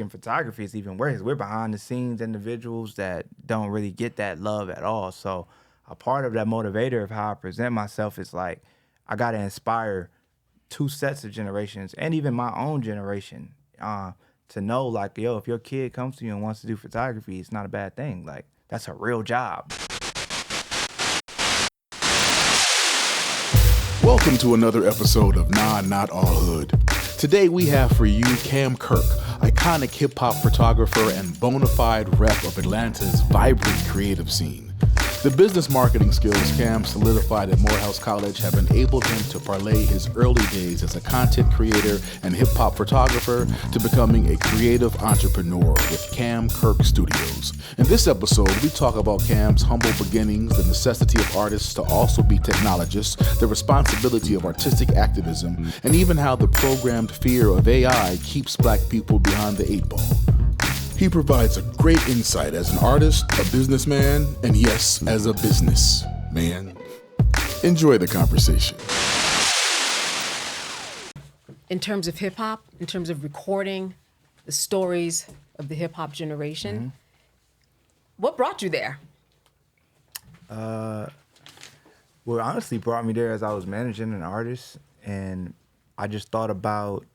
in photography is even worse. We're behind the scenes individuals that don't really get that love at all. So a part of that motivator of how I present myself is like I gotta inspire two sets of generations and even my own generation to know like, yo, if your kid comes to you and wants to do photography, it's not a bad thing. Like that's a real job. Welcome to another episode of Nah Not All Hood. Today we have for you Cam Kirk, iconic hip-hop photographer and bona fide rep of Atlanta's vibrant creative scene. The business marketing skills Cam solidified at Morehouse College have enabled him to parlay his early days as a content creator and hip-hop photographer to becoming a creative entrepreneur with Cam Kirk Studios. In this episode, we talk about Cam's humble beginnings, the necessity of artists to also be technologists, the responsibility of artistic activism, and even how the programmed fear of AI keeps Black people behind the 8 ball. He provides a great insight as an artist, a businessman, and yes, as a businessman. Enjoy the conversation. In terms of hip hop, in terms of recording the stories of the hip hop generation, what brought you there? Well, honestly brought me there as I was managing an artist, and I just thought about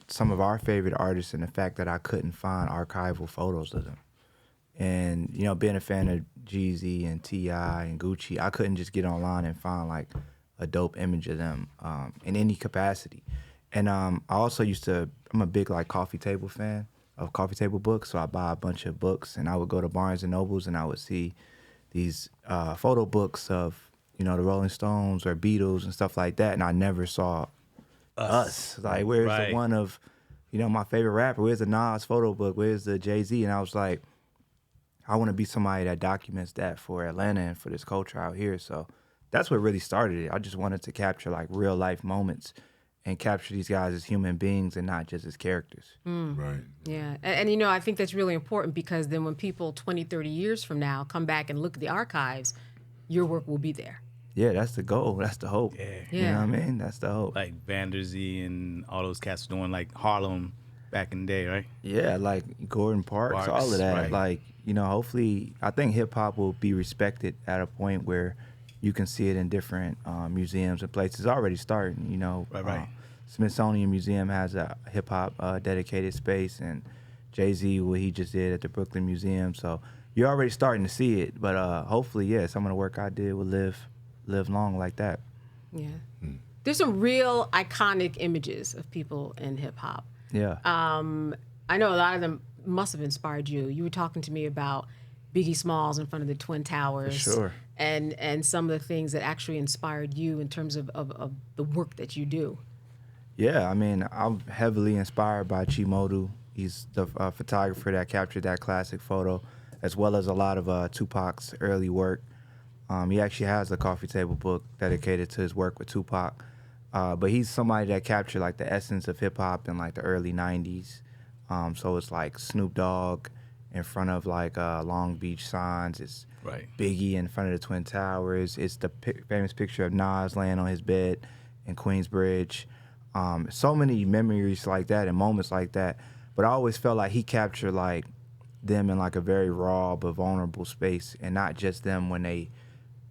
some of our favorite artists and the fact that I couldn't find archival photos of them. And, you know, being a fan of Jeezy and T.I. and Gucci, I couldn't just get online and find like a dope image of them in any capacity. And I also I'm a big like coffee table fan of coffee table books. So I buy a bunch of books and I would go to Barnes and Nobles and I would see these photo books of, you know, the Rolling Stones or Beatles and stuff like that. And I never saw us. Like, where's the one of, you know, my favorite rapper? Where's the Nas photo book? Where's the Jay-Z? And I was like, I want to be somebody that documents that for Atlanta and for this culture out here. So that's what really started it. I just wanted to capture like real life moments and capture these guys as human beings and not just as characters. Right. Yeah, and you know, I think that's really important because then when people 20, 30 years from now come back and look at the archives, your work will be there. Yeah, that's the goal. That's the hope. Yeah. You know what I mean? That's the hope. Like Vanderzee and all those cats doing like Harlem back in the day, right? Yeah, like Gordon Parks, all of that. Right. Like, you know, hopefully, I think hip hop will be respected at a point where you can see it in different museums and places. It's already starting, you know. Right. Smithsonian Museum has a hip hop dedicated space, and Jay-Z, what he just did at the Brooklyn Museum. So you're already starting to see it, but hopefully, yeah, some of the work I did will live long like that. Yeah. There's some real iconic images of people in hip hop. Yeah. I know a lot of them must have inspired you. You were talking to me about Biggie Smalls in front of the Twin Towers. Sure. And some of the things that actually inspired you in terms of the work that you do. Yeah, I mean, I'm heavily inspired by Chimodu. He's the photographer that captured that classic photo, as well as a lot of Tupac's early work. He actually has a coffee table book dedicated to his work with Tupac. But he's somebody that captured like the essence of hip hop in like the early 90s. So it's like Snoop Dogg in front of like Long Beach signs. It's Biggie in front of the Twin Towers. It's the famous picture of Nas laying on his bed in Queensbridge. So many memories like that and moments like that. But I always felt like he captured like them in like a very raw but vulnerable space, and not just them when they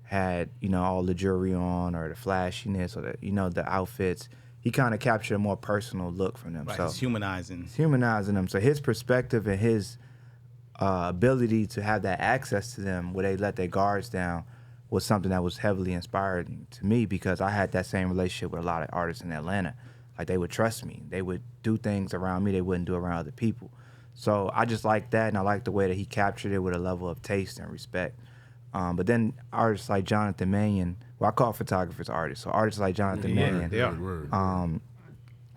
had, you know, all the jewelry on or the flashiness or the, you know, the outfits. He kind of captured a more personal look from them. Right, So it's humanizing. It's humanizing them. So his perspective and his ability to have that access to them where they let their guards down was something that was heavily inspiring to me, because I had that same relationship with a lot of artists in Atlanta. Like, they would trust me. They would do things around me they wouldn't do around other people. So I just like that, and I like the way that he captured it with a level of taste and respect. But then artists like Jonathan Mannion, well, I call photographers artists. So artists like Jonathan Mannion, they are.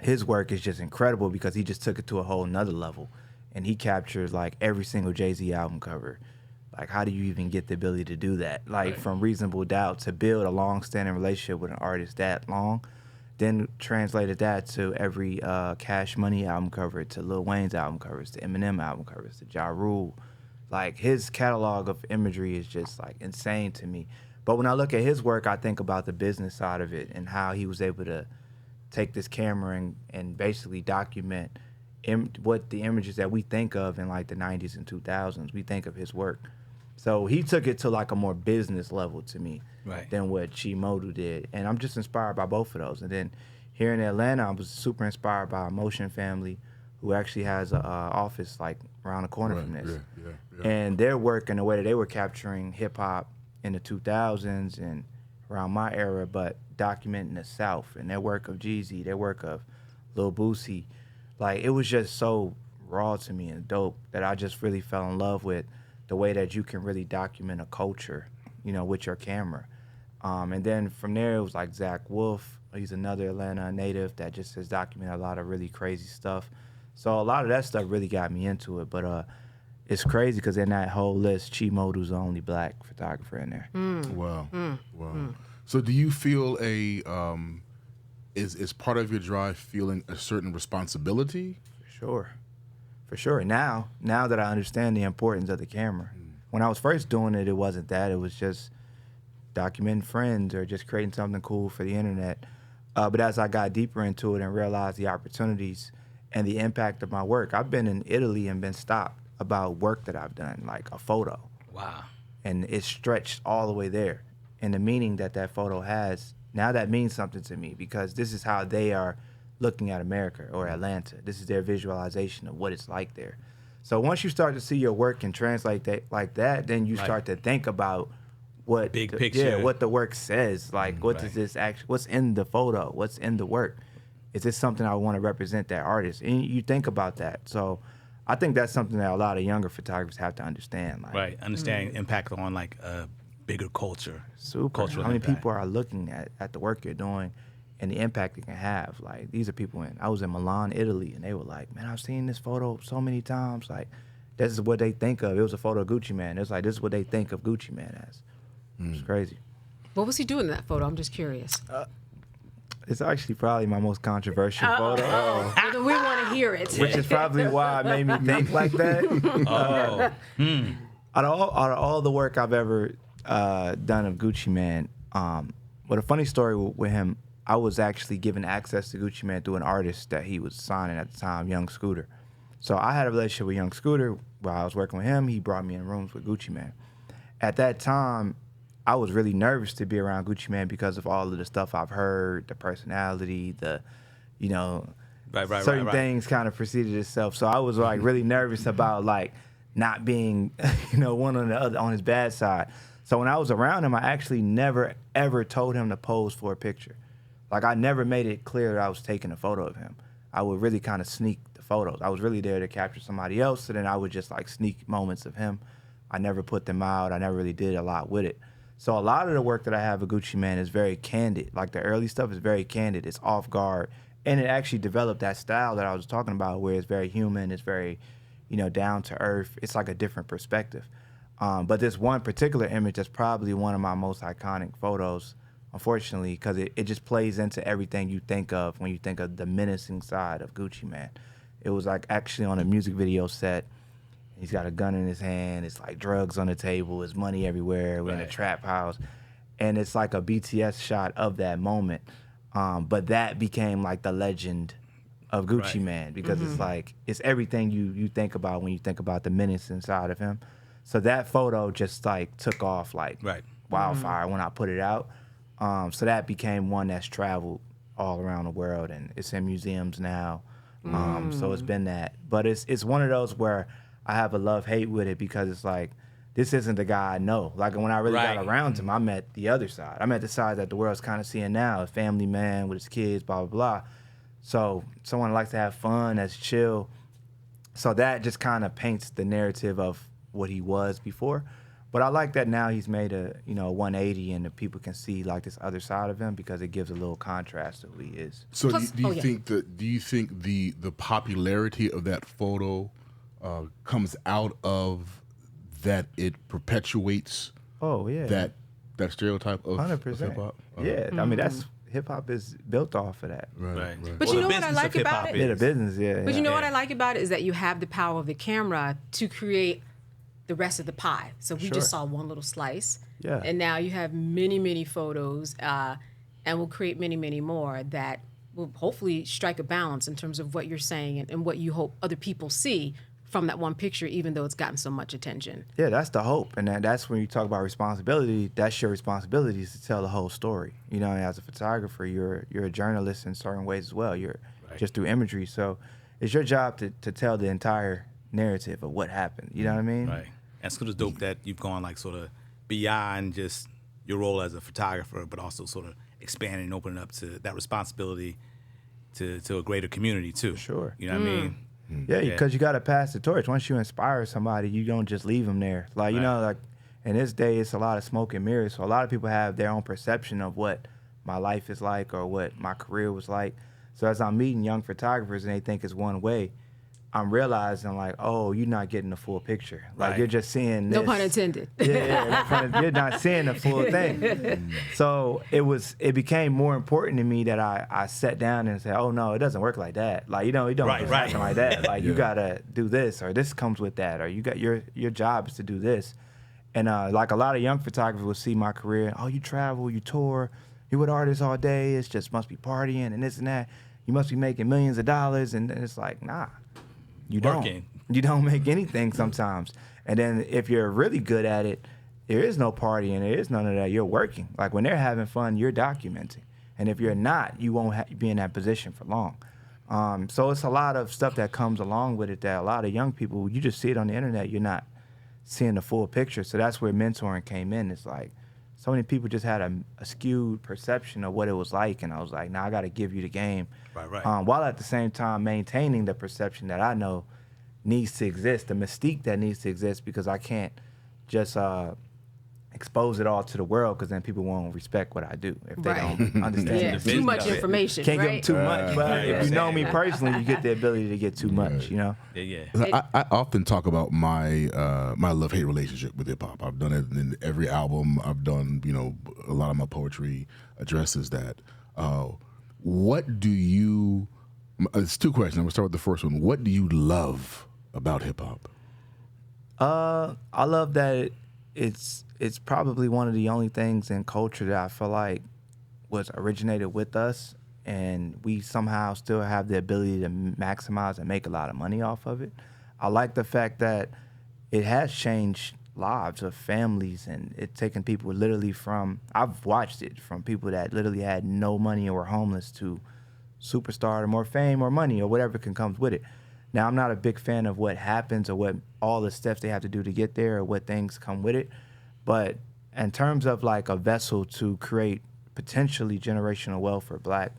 his work is just incredible because he just took it to a whole nother level. And he captures like every single Jay-Z album cover. Like, how do you even get the ability to do that? Like, from Reasonable Doubt to build a long-standing relationship with an artist that long, then translated that to every Cash Money album cover, to Lil Wayne's album covers, to Eminem album covers, to Ja Rule. Like, his catalog of imagery is just like insane to me. But when I look at his work, I think about the business side of it and how he was able to take this camera and basically document what the images that we think of in like the 90s and 2000s, we think of his work. So he took it to like a more business level to me than what Chimodu did. And I'm just inspired by both of those. And then here in Atlanta, I was super inspired by Motion Family, who actually has an office like around the corner from this. And their work and the way that they were capturing hip hop in the 2000s and around my era, but documenting the South and their work of Jeezy, their work of Lil Boosie. Like, it was just so raw to me and dope that I just really fell in love with the way that you can really document a culture, you know, with your camera. And then from there, it was like Zach Wolf. He's another Atlanta native that just has documented a lot of really crazy stuff. So a lot of that stuff really got me into it. But it's crazy because in that whole list, Chimodu's the only black photographer in there. Wow. So do you feel is part of your drive feeling a certain responsibility? For sure. Now that I understand the importance of the camera. When I was first doing it, it wasn't that. It was just documenting friends or just creating something cool for the internet. But as I got deeper into it and realized the opportunities and the impact of my work, I've been in Italy and been stopped about work that I've done, like a photo. Wow. And it's stretched all the way there. And the meaning that that photo has, now that means something to me because this is how they are looking at America or Atlanta. This is their visualization of what it's like there. So once you start to see your work and translate that like that, then you start to think about what big picture. what the work says. Like, what does this actually? What's in the photo? What's in the work? Is this something I want to represent that artist? And you think about that. So I think that's something that a lot of younger photographers have to understand. Like, understanding impact on like a bigger culture. Super. Cultural How many impact. people are looking at the work you're doing and the impact it can have? Like, these are people I was in Milan, Italy, and they were like, man, I've seen this photo so many times. Like, this is what they think of. It was a photo of Gucci Mane. It's like, this is what they think of Gucci Mane as. It's crazy. What was he doing in that photo? I'm just curious. It's actually probably my most controversial photo. Well, we want to hear it. Which is probably why it made me think like that. Out of all the work I've ever done of Gucci Mane, but a funny story with him, I was actually given access to Gucci Mane through an artist that he was signing at the time, Young Scooter. So I had a relationship with Young Scooter while I was working with him. He brought me in rooms with Gucci Mane. At that time, I was really nervous to be around Gucci Mane because of all of the stuff I've heard, the personality, the, you know, certain things kind of preceded itself. So I was like really nervous about like not being, you know, one on the other on his bad side. So when I was around him, I actually never ever told him to pose for a picture. Like, I never made it clear that I was taking a photo of him. I would really kind of sneak the photos. I was really there to capture somebody else, so then I would just like sneak moments of him. I never put them out. I never really did a lot with it. So a lot of the work that I have with Gucci Mane is very candid. Like, the early stuff is very candid. It's off guard. And it actually developed that style that I was talking about where it's very human. It's very, you know, down to earth. It's like a different perspective. But this one particular image that's probably one of my most iconic photos, unfortunately, because it just plays into everything you think of when you think of the menacing side of Gucci Mane. It was like actually on a music video set. He's got a gun in his hand. It's like drugs on the table. There's money everywhere. We're in a trap house. And it's like a BTS shot of that moment. But that became like the legend of Gucci Mane because it's like, it's everything you think about when you think about the menace inside of him. So that photo just like took off like wildfire when I put it out. So that became one that's traveled all around the world and it's in museums now. So it's been that. But it's one of those where I have a love-hate with it because it's like, this isn't the guy I know. Like, when I really got around him, I met the other side. I met the side that the world's kind of seeing now, a family man with his kids, blah, blah, blah. So someone likes to have fun, that's chill. So that just kind of paints the narrative of what he was before. But I like that now he's made a 180 and the people can see like this other side of him because it gives a little contrast to who he is. So do you think the popularity of that photo comes out of that it perpetuates that stereotype of 100%. hip hop? Yeah, I mean, that's hip hop is built off of that. Right. But you know what I like about it? Yeah, the business, But you know what I like about it is that you have the power of the camera to create the rest of the pie. So we just saw one little slice. Yeah. And now you have many, many photos, and we'll create many, many more that will hopefully strike a balance in terms of what you're saying and what you hope other people see from that one picture, even though it's gotten so much attention. Yeah, that's the hope. And that's when you talk about responsibility, that's your responsibility is to tell the whole story. You know, and as a photographer, you're a journalist in certain ways as well. You're just through imagery. So it's your job to tell the entire narrative of what happened. You know what I mean? Right. And it's dope that you've gone like sort of beyond just your role as a photographer, but also sort of expanding and opening up to that responsibility to a greater community too. Sure. You know what I mean? Yeah, because you got to pass the torch. Once you inspire somebody, you don't just leave them there. Like, you know, like in this day, it's a lot of smoke and mirrors. So a lot of people have their own perception of what my life is like or what my career was like. So as I'm meeting young photographers and they think it's one way, I'm realizing like, oh, you're not getting the full picture. Like you're just seeing this. No pun intended. You're not seeing the full thing. So it became more important to me that I sat down and said, oh no, it doesn't work like that. Like, you don't just happen like that. Like you gotta do this, or this comes with that, or you got your job is to do this. And like a lot of young photographers will see my career, oh, you travel, you tour, you're with artists all day, it's just must be partying and this and that. You must be making millions of dollars, and it's like, nah. You don't make anything sometimes. And then if you're really good at it, there is no partying, there is none of that. You're working. Like when they're having fun, you're documenting. And if you're not, you won't be in that position for long. So it's a lot of stuff that comes along with it that a lot of young people, you just see it on the internet, you're not seeing the full picture. So that's where mentoring came in. It's like so many people just had a skewed perception of what it was like. And I was like, I got to give you the game. While at the same time maintaining the perception that I know needs to exist, the mystique that needs to exist, because I can't just expose it all to the world, because then people won't respect what I do if they don't understand. Too much information. Can't give them too much, but if you know me personally, you get the ability to get too much. You know. I often talk about my my love-hate relationship with hip hop. I've done it in every album. I've done, a lot of my poetry addresses that. What do you? It's two questions. I'm gonna start with the first one. What do you love about hip hop? I love that it's probably one of the only things in culture that I feel like was originated with us, and we somehow still have the ability to maximize and make a lot of money off of it. I like the fact that it has changed lives of families, and it's taken people literally from, I've watched it, from people that literally had no money or were homeless to superstar or more fame or money or whatever can come with it. Now, I'm not a big fan of what happens or what all the steps they have to do to get there or what things come with it. But in terms of like a vessel to create potentially generational wealth for Black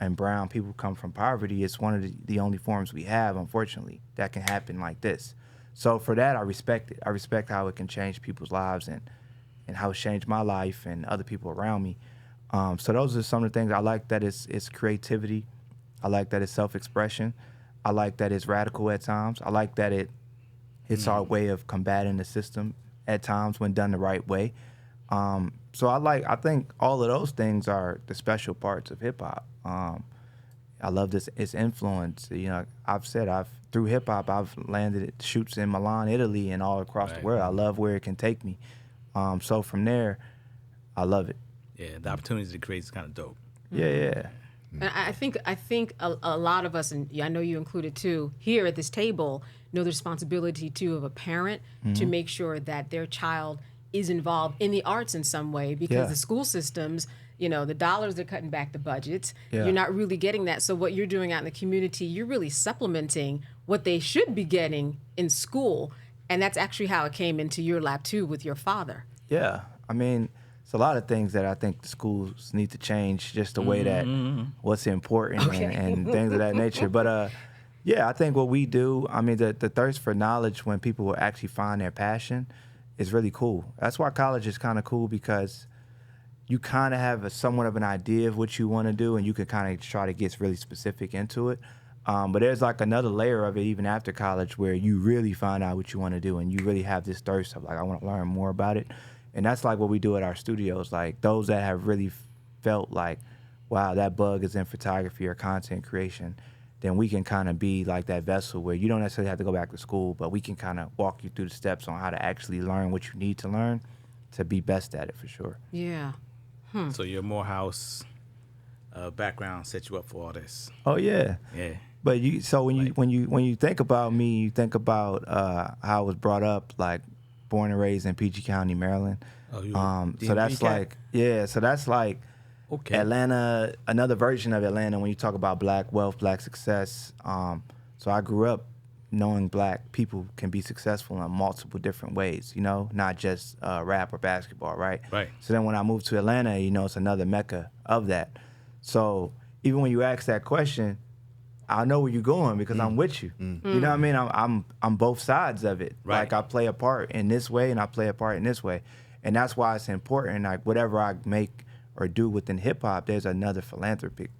and brown people who come from poverty, it's one of the only forms we have, unfortunately, that can happen like this. So for that, I respect it. I respect how it can change people's lives and how it's changed my life and other people around me. So those are some of the things. I like that it's creativity. I like that it's self-expression. I like that it's radical at times. I like that it's our way of combating the system at times when done the right way. So I think all of those things are the special parts of hip hop. I love its influence. Through hip hop, I've landed at shoots in Milan, Italy, and all across the world. I love where it can take me. So from there, I love it. Yeah, the opportunities it creates is kind of dope. Yeah. And I think a lot of us, and I know you included too, here at this table, know the responsibility too of a parent to make sure that their child is involved in the arts in some way, because the school systems, the dollars, they're cutting back the budgets. You're not really getting that. So what you're doing out in the community, you're really supplementing what they should be getting in school. And that's actually how it came into your lap too with your father. Yeah. I mean, it's a lot of things that I think the schools need to change, just the way that what's important and things of that nature. But I think what we do, I mean, the thirst for knowledge when people will actually find their passion is really cool. That's why college is kind of cool, because you kind of have somewhat of an idea of what you want to do, and you can kind of try to get really specific into it. But there's like another layer of it even after college where you really find out what you want to do, and you really have this thirst of like, I want to learn more about it. And that's like what we do at our studios. Like those that have really felt like, wow, that bug is in photography or content creation, then we can kind of be like that vessel where you don't necessarily have to go back to school, but we can kind of walk you through the steps on how to actually learn what you need to learn to be best at it for sure. Yeah. So your Morehouse background set you up for all this? Oh yeah. Yeah. But when you think about me, you think about how I was brought up, like born and raised in PG County, Maryland. Oh, you So that's cat? like so that's like Okay. Atlanta, another version of Atlanta when you talk about black wealth, black success. So I grew up knowing black people can be successful in multiple different ways, not just rap or basketball, right? Right. So then when I moved to Atlanta, it's another mecca of that. So even when you ask that question, I know where you're going because I'm with you. You know what I mean? I'm both sides of it. Right. Like I play a part in this way and I play a part in this way. And that's why it's important. Like whatever I make or do within hip hop, there's another philanthropic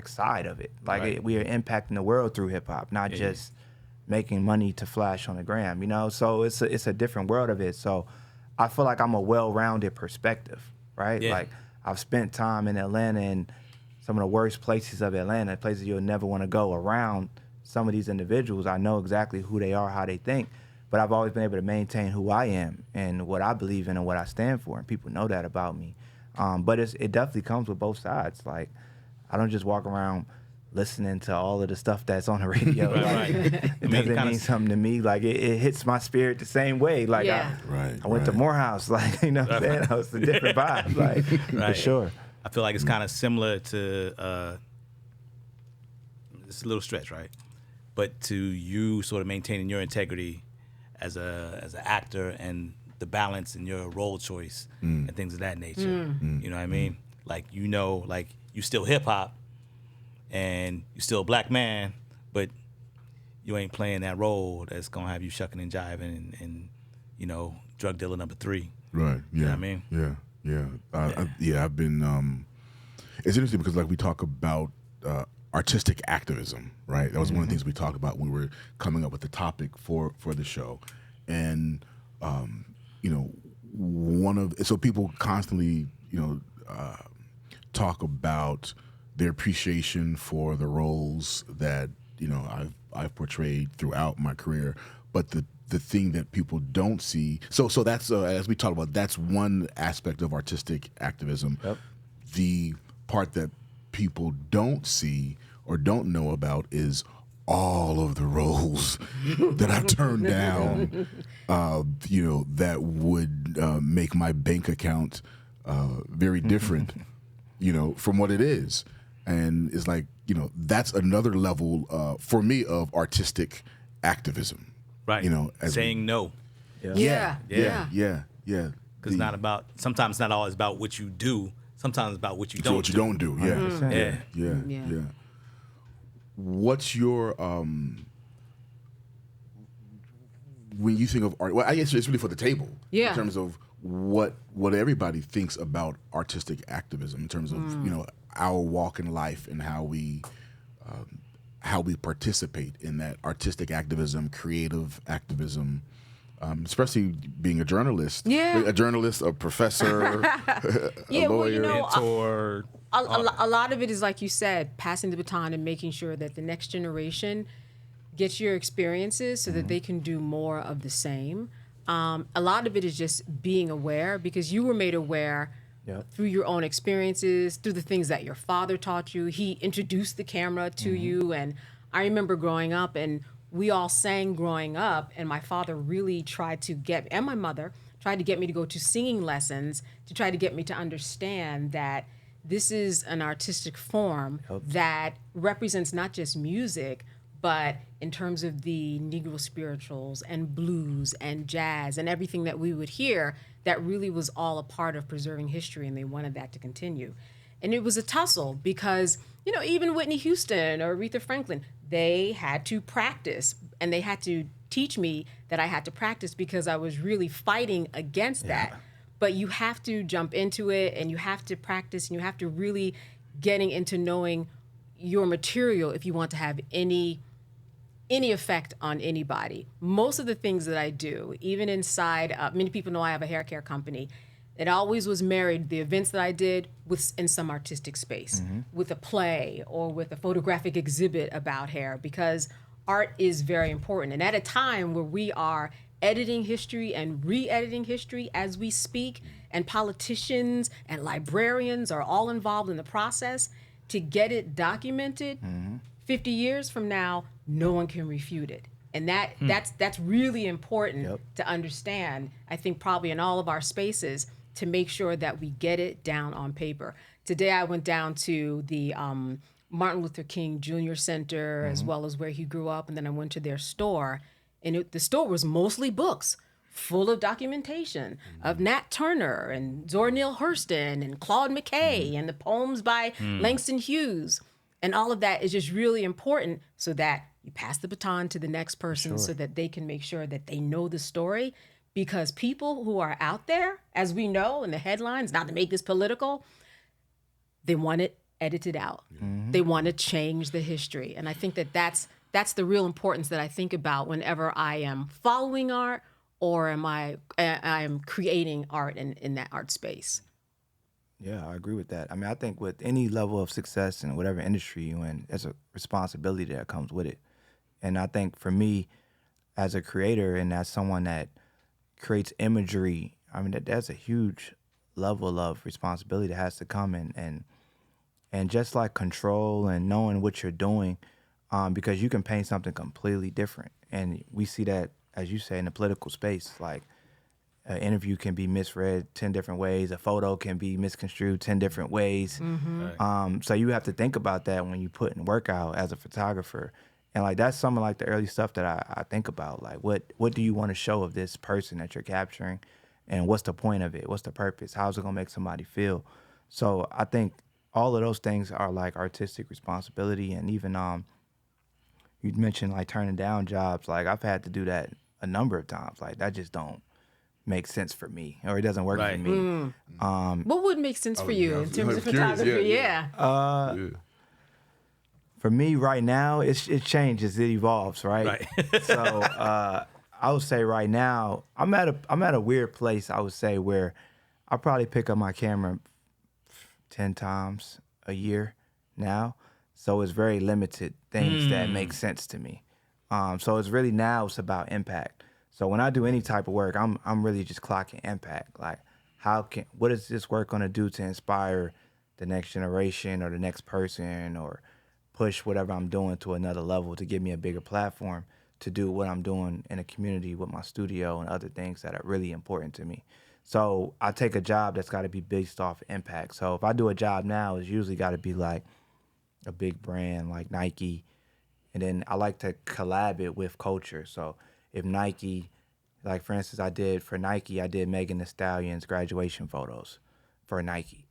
side of it. Like Right. we are impacting the world through hip hop, not just making money to flash on the gram, So it's a different world of it. So I feel like I'm a well-rounded perspective, right? Yeah. Like I've spent time in Atlanta and some of the worst places of Atlanta, places you'll never want to go around some of these individuals. I know exactly who they are, how they think, but I've always been able to maintain who I am and what I believe in and what I stand for, and people know that about me. But it definitely comes with both sides. Like, I don't just walk around listening to all of the stuff that's on the radio. Right. It doesn't mean something to me. Like, it hits my spirit the same way. Like, Yeah. I went to Morehouse. Like, you know what I'm saying? It's a different vibe. Like, for sure. I feel like it's kind of similar to it's a little stretch, right? But to you sort of maintaining your integrity as an actor and the balance in your role choice and things of that nature. You know what I mean? Like, like you still hip hop and you still a black man, but you ain't playing that role that's gonna have you shucking and jiving and drug dealer number 3. Right. Yeah. You know what I mean? Yeah. I've been. It's interesting because like we talk about artistic activism, right? That was one of the things we talked about when we were coming up with the topic for the show, and so people constantly talk about their appreciation for the roles that I've portrayed throughout my career, but the thing that people don't see. So that's as we talked about, that's one aspect of artistic activism. Yep. The part that people don't see or don't know about is all of the roles that I've turned down. That would make my bank account very different, from what it is, and it's like that's another level for me of artistic activism. Right. Saying no. Yeah. Because sometimes not always about what you do. Sometimes about what you don't do. What you don't do. Yeah. 100%. Yeah. What's your when you think of art? Well, I guess it's really for the table. Yeah. In terms of what everybody thinks about artistic activism, in terms of our walk in life and how we participate in that artistic activism, creative activism, especially being a journalist. Yeah. A journalist, a professor, a lawyer. Mentor. A lot of it is, like you said, passing the baton and making sure that the next generation gets your experiences so that they can do more of the same. A lot of it is just being aware, because you were made aware through your own experiences, through the things that your father taught you. He introduced the camera to you. And I remember growing up, and we all sang growing up, and my father really tried to and my mother tried to get me to go to singing lessons to try to get me to understand that this is an artistic form that represents not just music, but in terms of the Negro spirituals and blues and jazz and everything that we would hear, that really was all a part of preserving history, and they wanted that to continue. And it was a tussle because, even Whitney Houston or Aretha Franklin, they had to practice, and they had to teach me that I had to practice because I was really fighting against that. But you have to jump into it, and you have to practice, and you have to really getting into knowing your material if you want to have any effect on anybody. Most of the things that I do, even inside, many people know I have a hair care company. It always was married, the events that I did, in some artistic space, with a play or with a photographic exhibit about hair, because art is very important. And at a time where we are editing history and re-editing history as we speak, and politicians and librarians are all involved in the process, to get it documented. 50 years from now, no one can refute it. And that's really important to understand, I think, probably in all of our spaces, to make sure that we get it down on paper. Today I went down to the Martin Luther King Jr. Center, as well as where he grew up, and then I went to their store, and the store was mostly books full of documentation of Nat Turner and Zora Neale Hurston and Claude McKay and the poems by Langston Hughes. And all of that is just really important so that you pass the baton to the next person so that they can make sure that they know the story. Because people who are out there, as we know in the headlines, not to make this political, they want it edited out. They want to change the history. And I think that that's the real importance that I think about whenever I am following art or I am creating art in that art space. Yeah, I agree with that. I mean, I think with any level of success in whatever industry you're in, there's a responsibility that comes with it. And I think for me, as a creator and as someone that creates imagery, I mean, that's a huge level of responsibility that has to come and just like control and knowing what you're doing, because you can paint something completely different. And we see that, as you say, in the political space, like an interview can be misread 10 different ways. A photo can be misconstrued 10 different ways. So you have to think about that when you put in work out as a photographer. And like that's some of like the early stuff that I think about. Like what do you want to show of this person that you're capturing? And what's the point of it? What's the purpose? How's it gonna make somebody feel? So I think all of those things are like artistic responsibility. And even you mentioned like turning down jobs. Like I've had to do that a number of times. Like that just don't make sense for me, or it doesn't work for me. What would make sense for you in terms of photography? For me right now, it changes, it evolves, right? So I would say right now, I'm at a weird place, I would say, where I probably pick up my camera 10 times a year now. So it's very limited things that make sense to me. So it's really now it's about impact. So when I do any type of work, I'm really just clocking impact. Like what is this work gonna do to inspire the next generation or the next person, or push whatever I'm doing to another level to give me a bigger platform to do what I'm doing in a community with my studio and other things that are really important to me. So I take a job that's got to be based off impact. So if I do a job now, it's usually got to be like a big brand like Nike. And then I like to collab it with culture. So if Nike, like for instance, I did Megan Thee Stallion's graduation photos for Nike.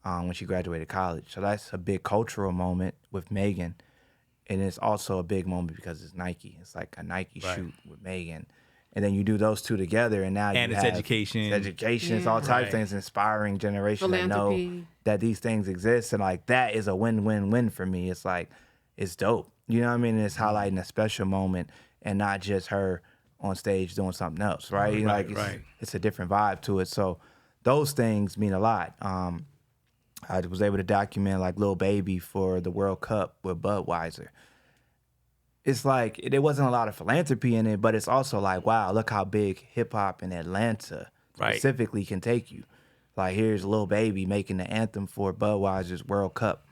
When she graduated college. So that's a big cultural moment with Megan. And it's also a big moment because it's Nike. It's like a Nike shoot with Megan. And then you do those two together, and now it's education. It's education. It's all types of things, inspiring generation that know that these things exist. And like that is a win-win-win for me. It's like, it's dope. You know what I mean? And it's highlighting a special moment and not just her on stage doing something else, right? It's a different vibe to it. So those things mean a lot. I was able to document like Lil Baby for the World Cup with Budweiser. It's like, there wasn't a lot of philanthropy in it, but it's also like, wow, look how big hip hop in Atlanta specifically can take you. Like here's Lil Baby making the anthem for Budweiser's World Cup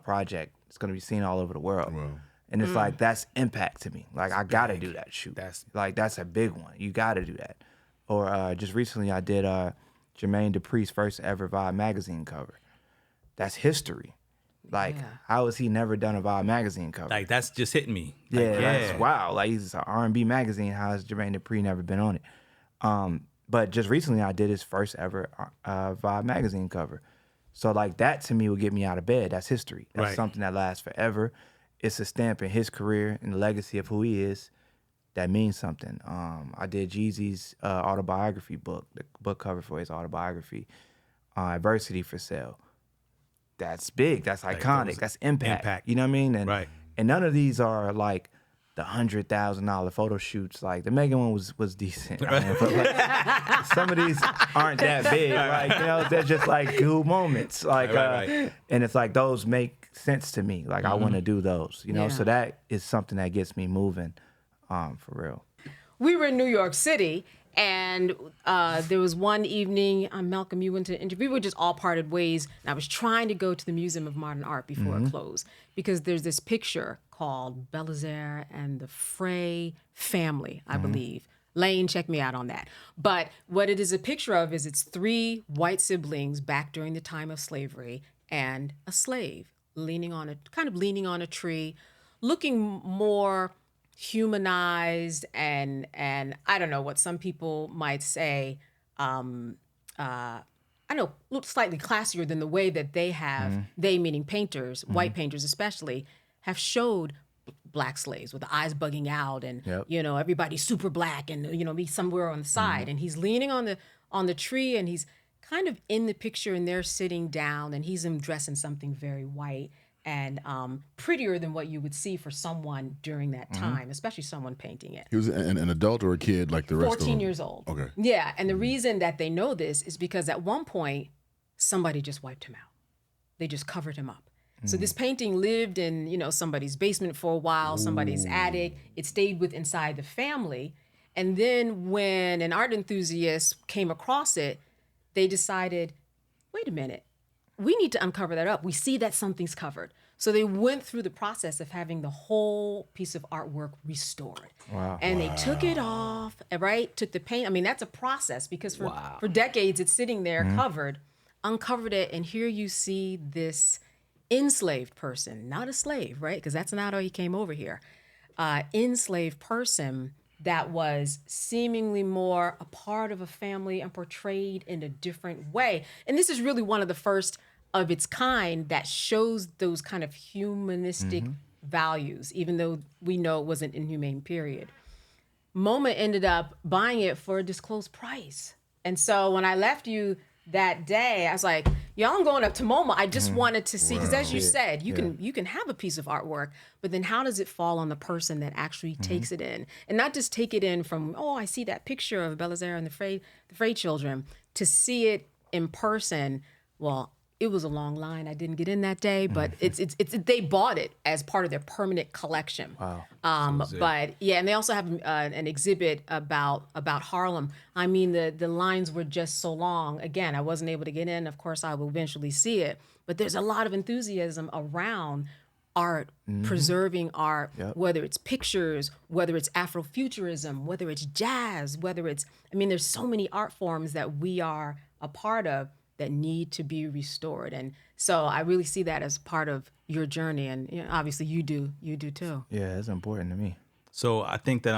project. It's gonna be seen all over the world. Wow. And it's like, that's impact to me. Like I gotta do that shoot. That's a big one. You gotta do that. Or just recently I did Jermaine Dupri's first ever Vibe magazine cover. That's history. Like, how has he never done a Vibe magazine cover? Like, that's just hitting me. That's wow. Like, he's an R&B magazine. How has Jermaine Dupri never been on it? But just recently, I did his first ever Vibe magazine cover. So, like, that to me would get me out of bed. That's history. That's something that lasts forever. It's a stamp in his career and the legacy of who he is. That means something. I did Jeezy's autobiography book, the book cover for his autobiography, Adversity for Sale. That's big. That's iconic. That's impact. You know what I mean? And none of these are like the $100,000 photo shoots. Like the Megan one was decent. I mean, but like, some of these aren't that big. Like, you know, they're just like cool moments. Like, and it's like those make sense to me. Like I want to do those. You know, so that is something that gets me moving. For real. We were in New York City, And there was one evening, Malcolm, you went to interview. We were just all parted ways. And I was trying to go to the Museum of Modern Art before it closed because there's this picture called Belizaire and the Frey family, I believe. Lane, check me out on that. But what it is a picture of is it's 3 white siblings back during the time of slavery and a slave leaning on a tree, looking more humanized and I don't know what some people might say, I know, look slightly classier than the way that they have, they meaning painters, white painters especially, have showed Black slaves with the eyes bugging out and, you know, everybody's super black and, you know, me somewhere on the side. And he's leaning on the tree and he's kind of in the picture and they're sitting down and he's dressed in something very white and prettier than what you would see for someone during that time, especially someone painting it. He was an adult or a kid like the rest of them? 14 years old. Okay. Yeah, and the reason that they know this is because at one point, somebody just wiped him out. They just covered him up. So this painting lived in, you know, somebody's basement for a while, somebody's attic. It stayed with inside the family. And then when an art enthusiast came across it, they decided, wait a minute, we need to uncover that up. We see that something's covered. So they went through the process of having the whole piece of artwork restored. Wow. And they took it off, right? Took the paint. I mean, that's a process because for decades it's sitting there covered, uncovered it, and here you see this enslaved person, not a slave, right? Because that's not how he came over here. Enslaved person that was seemingly more a part of a family and portrayed in a different way. And this is really one of the first of its kind that shows those kind of humanistic values, even though we know it was an inhumane period. MoMA ended up buying it for a disclosed price. And so when I left you that day, I was like, y'all, I'm going up to MoMA. I just wanted to see, because as you said, you can have a piece of artwork, but then how does it fall on the person that actually takes it in? And not just take it in from, oh, I see that picture of Belizaire and the Frey children, to see it in person. Well, it was a long line. I didn't get in that day, but it's they bought it as part of their permanent collection. Wow. But yeah, and they also have an exhibit about Harlem. I mean, the lines were just so long. Again, I wasn't able to get in. Of course, I will eventually see it. But there's a lot of enthusiasm around art, preserving art, whether it's pictures, whether it's Afrofuturism, whether it's jazz, whether it's, I mean, there's so many art forms that we are a part of that need to be restored. And so I really see that as part of your journey. And you know, obviously you do too. Yeah, it's important to me. So I think that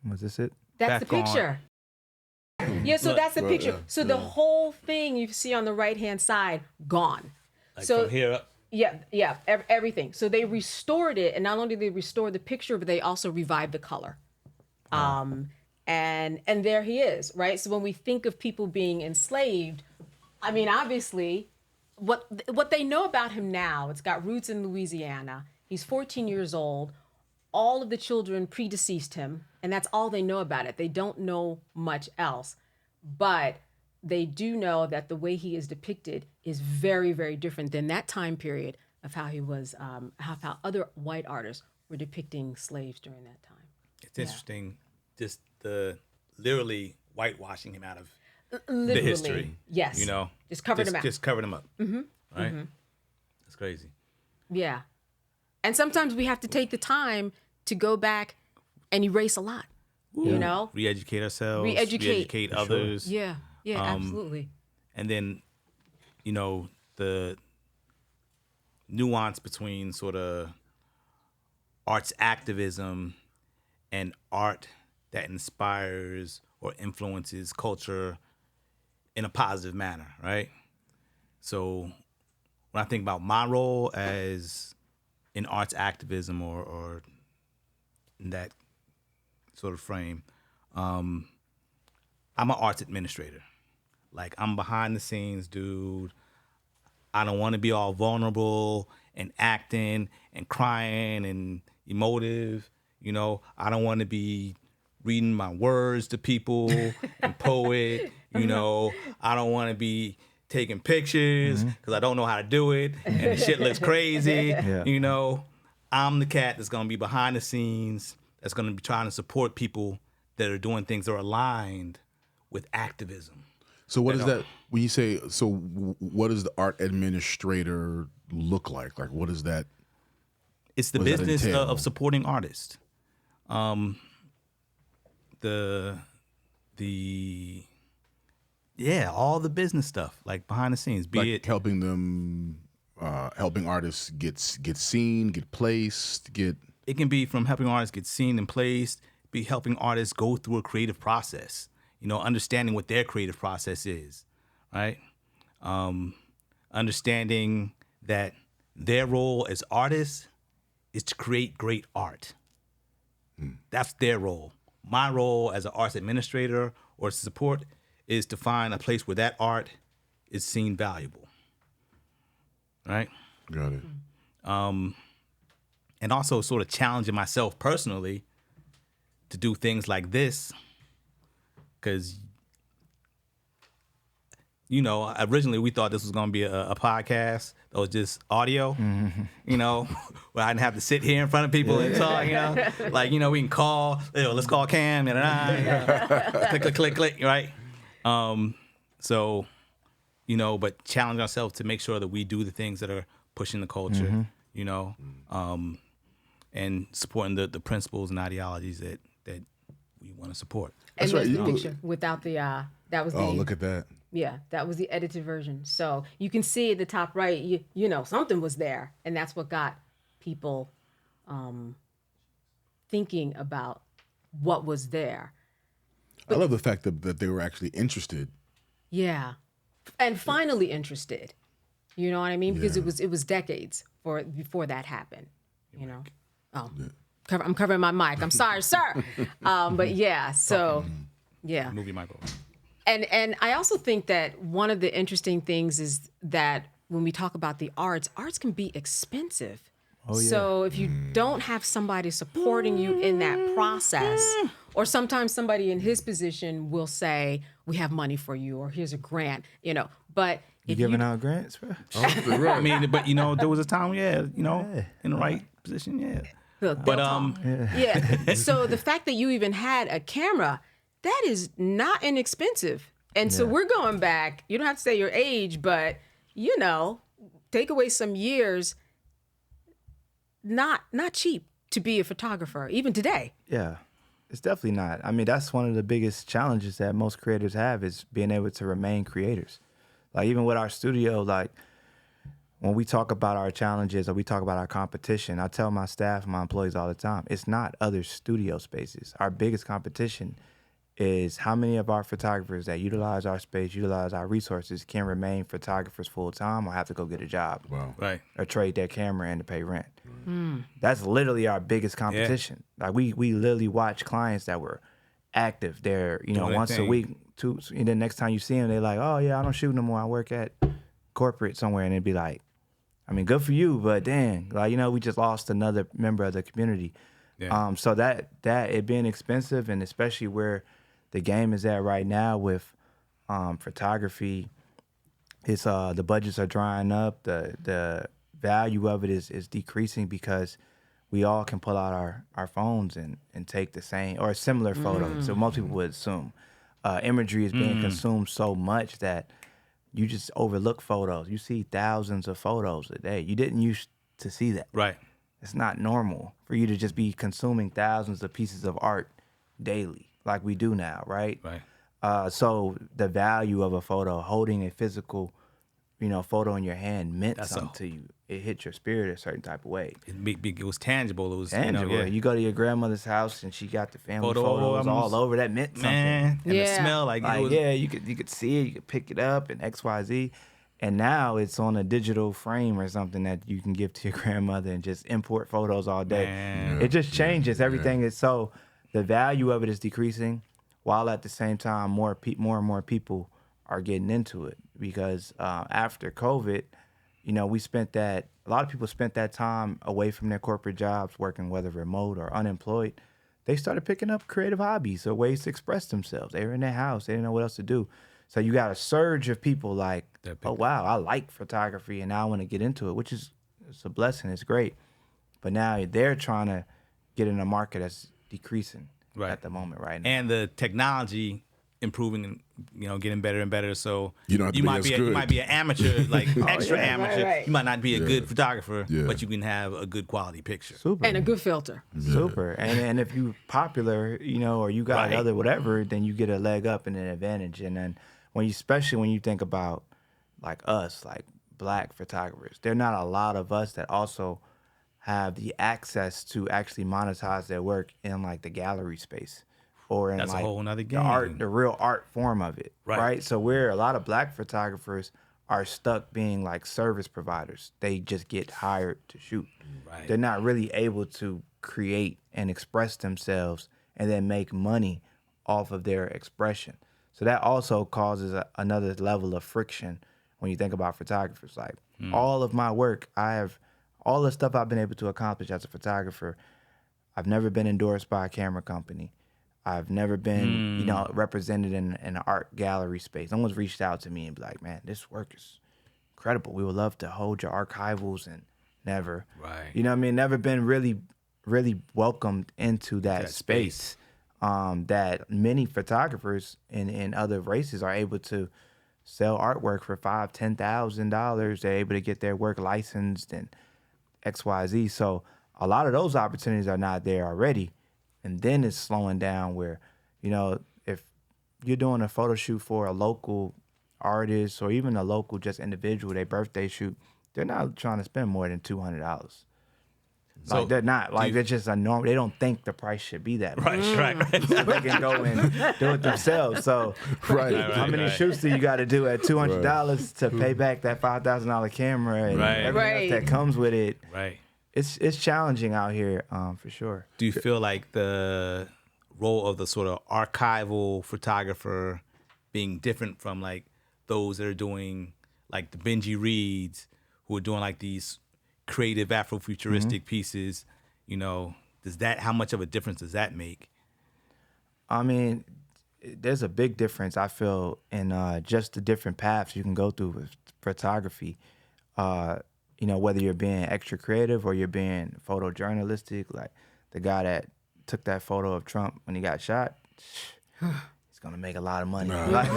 Was this it? That's the picture. Yeah, so that's the picture. So the whole thing you see on the right-hand side, gone. like So from here up. yeah, everything. So they restored it, and not only did they restore the picture, but they also revived the color. And there he is, right? So when we think of people being enslaved, I mean, obviously, what they know about him now, it's got roots in Louisiana. He's 14 years old. All of the children predeceased him, and that's all they know about it. They don't know much else. But they do know that the way he is depicted is very, very different than that time period of how he was, how other white artists were depicting slaves during that time. It's interesting, just the literally whitewashing him out of Literally, the history. Yes. You know, just covered him out. Just covered him up. Right. That's crazy. Yeah. And sometimes we have to take the time to go back and erase a lot. You know? Re-educate ourselves. Re-educate others. Yeah. Yeah, absolutely. And then, you know, the nuance between sort of arts activism and art that inspires or influences culture in a positive manner, right? So when I think about my role as in arts activism or in that sort of frame, I'm an arts administrator. Like, I'm behind the scenes, dude. I don't want to be all vulnerable and acting and crying and emotive. You know, I don't want to be reading my words to people and poet. You know, I don't want to be taking pictures because I don't know how to do it and the shit looks crazy. Yeah. You know, I'm the cat that's going to be behind the scenes, that's going to be trying to support people that are doing things that are aligned with activism. So what is that when you say, so what does the art administrator look like? Like, what is that? It's the What does that business entail? of supporting artists. All the business stuff, like behind the scenes, be Like it helping them, helping artists get seen, get placed, get. it can be from helping artists get seen and placed, be helping artists go through a creative process, understanding what their creative process is, right? Understanding that their role as artists is to create great art. That's their role. My role as an arts administrator or support is to find a place where that art is seen valuable, right? Got it. And also sort of challenging myself personally to do things like this, because originally we thought this was going to be a podcast that was just audio, where I didn't have to sit here in front of people and talk, like, we can call, let's call Cam, click, right? But challenge ourselves to make sure that we do the things that are pushing the culture, and supporting the principles and ideologies that we want to support. And That's right. there's the picture without the that was the Oh, look at that. Yeah, that was the edited version. So you can see at the top right, something was there, and that's what got people thinking about what was there. I love the fact that they were actually interested. Yeah, and finally interested. You know what I mean? Because it was decades before that happened. Oh, I'm covering my mic. I'm sorry, sir. But yeah, so yeah. Move your microphone. And I also think that one of the interesting things is that when we talk about the arts can be expensive. Oh, yeah. So if you don't have somebody supporting you in that process, or sometimes somebody in his position will say, we have money for you, or here's a grant, but You giving out grants, bro? I mean, but there was a time, in the right position, Look, But yeah. So the fact that you even had a camera, that is not inexpensive. And so we're going back. You don't have to say your age, but take away some years. Not cheap to be a photographer, even today. Yeah, it's definitely not. I mean, that's one of the biggest challenges that most creators have is being able to remain creators. Like even with our studio, like when we talk about our challenges or we talk about our competition, I tell my staff and my employees all the time, it's not other studio spaces. Our biggest competition is how many of our photographers that utilize our space, utilize our resources, can remain photographers full time or have to go get a job. Wow. right. Or trade their camera in to pay rent. That's literally our biggest competition. Like we literally watch clients that were active there, Doing their once a thing. week, and then next time you see them, they're like, oh yeah, I don't shoot no more. I work at corporate somewhere. And it'd be like, I mean, good for you, but dang, like, we just lost another member of the community. Yeah. So that it being expensive, and especially where the game is at right now with photography, it's the budgets are drying up. The value of it is decreasing because we all can pull out our phones and take the same or similar photos. So most people would assume imagery is being consumed so much that you just overlook photos. You see thousands of photos a day. You didn't used to see that. Right. It's not normal for you to just be consuming thousands of pieces of art daily like we do now, right? Right. So the value of a photo, holding a physical, photo in your hand meant something to you. It hit your spirit a certain type of way. It was tangible. It was Tangible. You go to your grandmother's house and she got the family photos all over. That meant something. Man, and the Yeah. smell, like it was. You could see it, you could pick it up and XYZ. And now it's on a digital frame or something that you can give to your grandmother and just import photos all day. Man. It just changes. Everything is so, the value of it is decreasing, while at the same time more and more people are getting into it. Because after COVID, a lot of people spent that time away from their corporate jobs, working whether remote or unemployed. They started picking up creative hobbies or ways to express themselves. They were in their house. They didn't know what else to do. So you got a surge of people like, oh, wow, I like photography and now I want to get into it, which is it's a blessing. It's great. But now they're trying to get in a market that's decreasing. at the moment right now. And the technology improving and getting better and better. So You don't have to be might as be good. you might be an amateur, like extra amateur. Right. You might not be a good photographer, Yeah. but you can have a good quality picture. Super. And a good filter. Super. And if you popular, or you got Right. other whatever, then you get a leg up and an advantage. And then especially when you think about like us, like black photographers, there are not a lot of us that also have the access to actually monetize their work in like the gallery space or in That's a like whole nother the art, game. the real art form of it. Right. So where a lot of black photographers are stuck being like service providers. They just get hired to shoot. Right. They're not really able to create and express themselves and then make money off of their expression. So that also causes another level of friction when you think about photographers. Like all of my work, all the stuff I've been able to accomplish as a photographer, I've never been endorsed by a camera company. I've never been, represented in an art gallery space. No one's reached out to me and be like, man, this work is incredible. We would love to hold your archivals, and never. Right. You know what I mean? Never been really, really welcomed into that space. That many photographers in other races are able to sell artwork for $5,000, $10,000. They're able to get their work licensed and XYZ. So a lot of those opportunities are not there already. And then it's slowing down where, if you're doing a photo shoot for a local artist or even a local just individual, their birthday shoot, they're not trying to spend more than $200. So Like they're not. Like they're just a norm. They don't think the price should be that much. Right. So they can go and do it themselves. So Right. how many shoots do you got to do at $200 to pay back that $5,000 camera and Right. everything else that comes with it? Right. It's challenging out here, for sure. Do you feel like the role of the sort of archival photographer being different from like those that are doing like the Benji Reeds, who are doing like these creative Afrofuturistic pieces? How much of a difference does that make? I mean, there's a big difference, I feel, in just the different paths you can go through with photography. Whether you're being extra creative or you're being photojournalistic, like the guy that took that photo of Trump when he got shot, he's gonna make a lot of money. Like,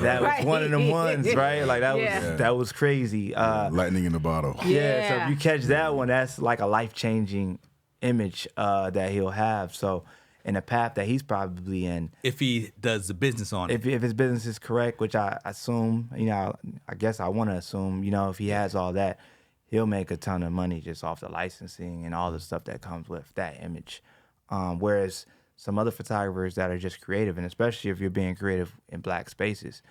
that was one of them ones, right? Like that was crazy. Lightning in the bottle. Yeah, so if you catch that one, that's like a life-changing image that he'll have. So in a path that he's probably in, If he does the business on it. if his business is correct, which I assume, I guess I want to assume, if he has all that, he'll make a ton of money just off the licensing and all the stuff that comes with that image. Whereas some other photographers that are just creative, and especially if you're being creative in black spaces,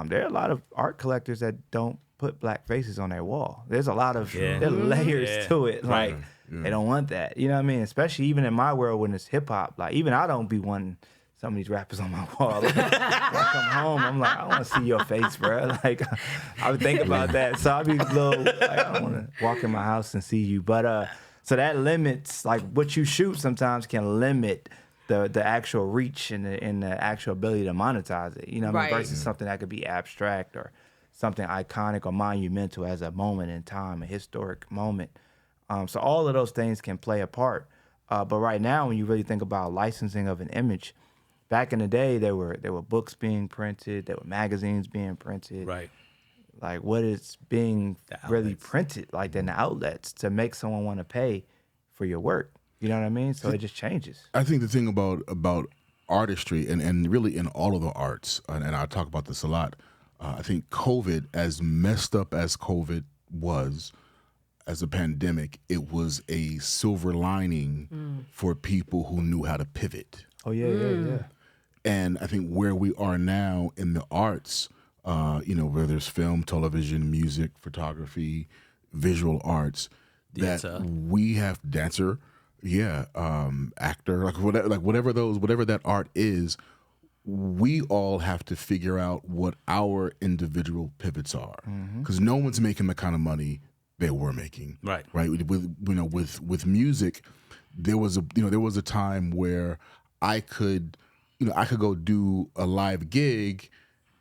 there are a lot of art collectors that don't put black faces on their wall. There's a lot of there are layers to it. Like they don't want that. You know what I mean? Especially even in my world when it's hip hop. Like even I don't be wanting some of these rappers on my wall. Like, when I come home, I'm like, I want to see your face, bro. Like I would think about that. So I'd be a little like, I don't want to walk in my house and see you. But so that limits, like what you shoot sometimes can limit the actual reach and the actual ability to monetize it. You know what I mean? Versus something that could be abstract or something iconic or monumental as a moment in time, a historic moment. So all of those things can play a part. But right now, when you really think about licensing of an image, back in the day, there were books being printed, there were magazines being printed. Right. Like what is being really outlets. printed, like in the outlets, to make someone want to pay for your work. You know what I mean? So it just changes. I think the thing about artistry and really in all of the arts, and I talk about this a lot, I think COVID, as messed up as COVID was, as a pandemic, it was a silver lining for people who knew how to pivot. Oh, yeah. And I think where we are now in the arts, where there's film, television, music, photography, visual arts, Dancer. that we have dancer, actor, whatever that art is, we all have to figure out what our individual pivots are, because no one's making the kind of money they were making. Right. With music, there was a time where I could go do a live gig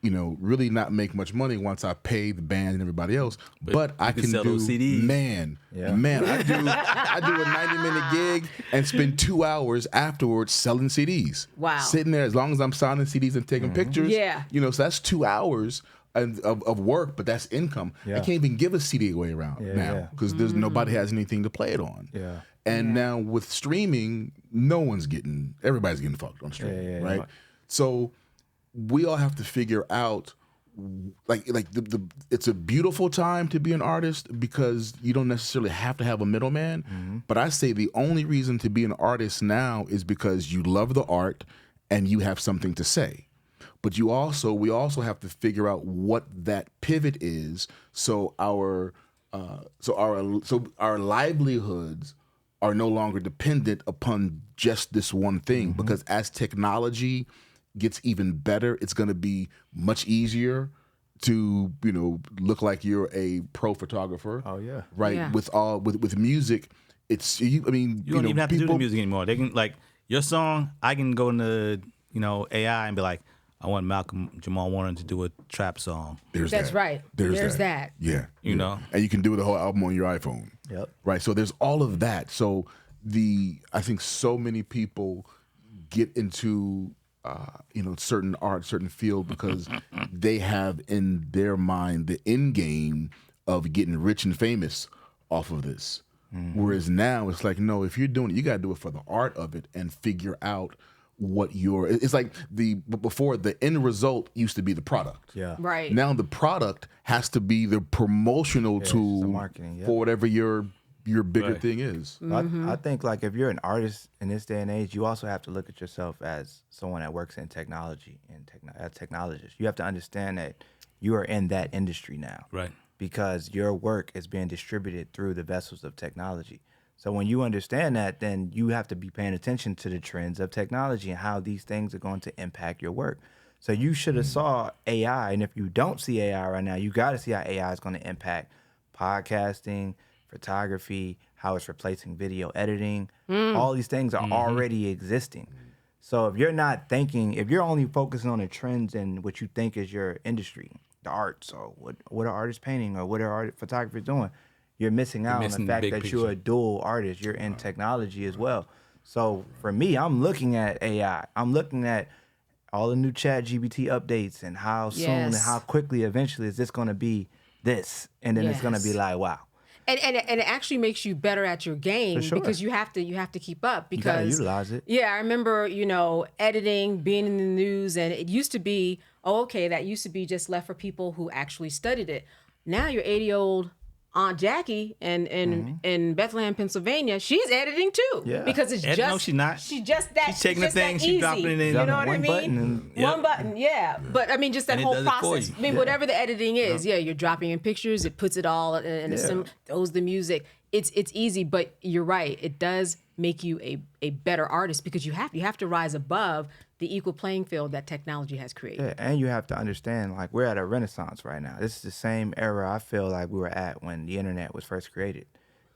really not make much money once I pay the band and everybody else. But I can sell do, those CDs. man, I do a 90-minute gig and spend 2 hours afterwards selling CDs. Wow. Sitting there, as long as I'm signing CDs and taking pictures. Yeah. So that's 2 hours of work, but that's income. I can't even give a CD away around now because there's nobody has anything to play it on. Yeah. And now with streaming, everybody's getting fucked on streaming, right? So we all have to figure out, it's a beautiful time to be an artist because you don't necessarily have to have a middleman. But I say the only reason to be an artist now is because you love the art and you have something to say. But we also have to figure out what that pivot is, so our livelihoods are no longer dependent upon just this one thing. Because as technology gets even better, it's going to be much easier to look like you're a pro photographer. Oh yeah, right. Yeah. With music, it's you don't even have to do the music anymore. They can your song. I can go into AI and be like, I want Malcolm Jamal Warner to do a trap song. That's right. There's that. Yeah. And you can do the whole album on your iPhone. Yep. Right. So there's all of that. So I think so many people get into certain art, certain field because they have in their mind the end game of getting rich and famous off of this. Whereas now it's like, no, if you're doing it, you got to do it for the art of it and figure out what it's like before the end result used to be the product. Yeah. Right. Now the product has to be the promotional tool the marketing, for whatever your bigger thing is. I think if you're an artist in this day and age, you also have to look at yourself as someone that works in technology and as a technologist. You have to understand that you are in that industry now. Right. Because your work is being distributed through the vessels of technology. So when you understand that, then you have to be paying attention to the trends of technology and how these things are going to impact your work. So you should have saw AI, and if you don't see AI right now, you got to see how AI is going to impact podcasting, photography, how it's replacing video editing. All these things are already existing. So if you're not thinking, if you're only focusing on the trends and what you think is your industry, the arts, or what are artists painting, or what are photographers doing, you're missing out on the fact that you're a dual artist. You're in technology as well. So for me, I'm looking at AI. I'm looking at all the new ChatGPT updates and how soon and how quickly eventually is this going to be this. And then it's going to be like, wow. And it actually makes you better at your game because you have to keep up because you gotta utilize it. Yeah, I remember, editing, being in the news, and it used to be, that used to be just left for people who actually studied it. Now your 80-year-old Aunt Jackie in Bethlehem, Pennsylvania, she's editing too. Yeah. Because it's just no, she's not. She's just that. She's taking the thing, she's dropping it in. You know what I one mean? button One button, yeah. But I mean, just that And it whole does it for process. you. I mean, whatever the editing is, you're dropping in pictures. It puts it all in a throws the music. It's easy, but you're right. It does make you a better artist because you have to rise above the equal playing field that technology has created. Yeah, and you have to understand, we're at a renaissance right now. This is the same era I feel like we were at when the internet was first created.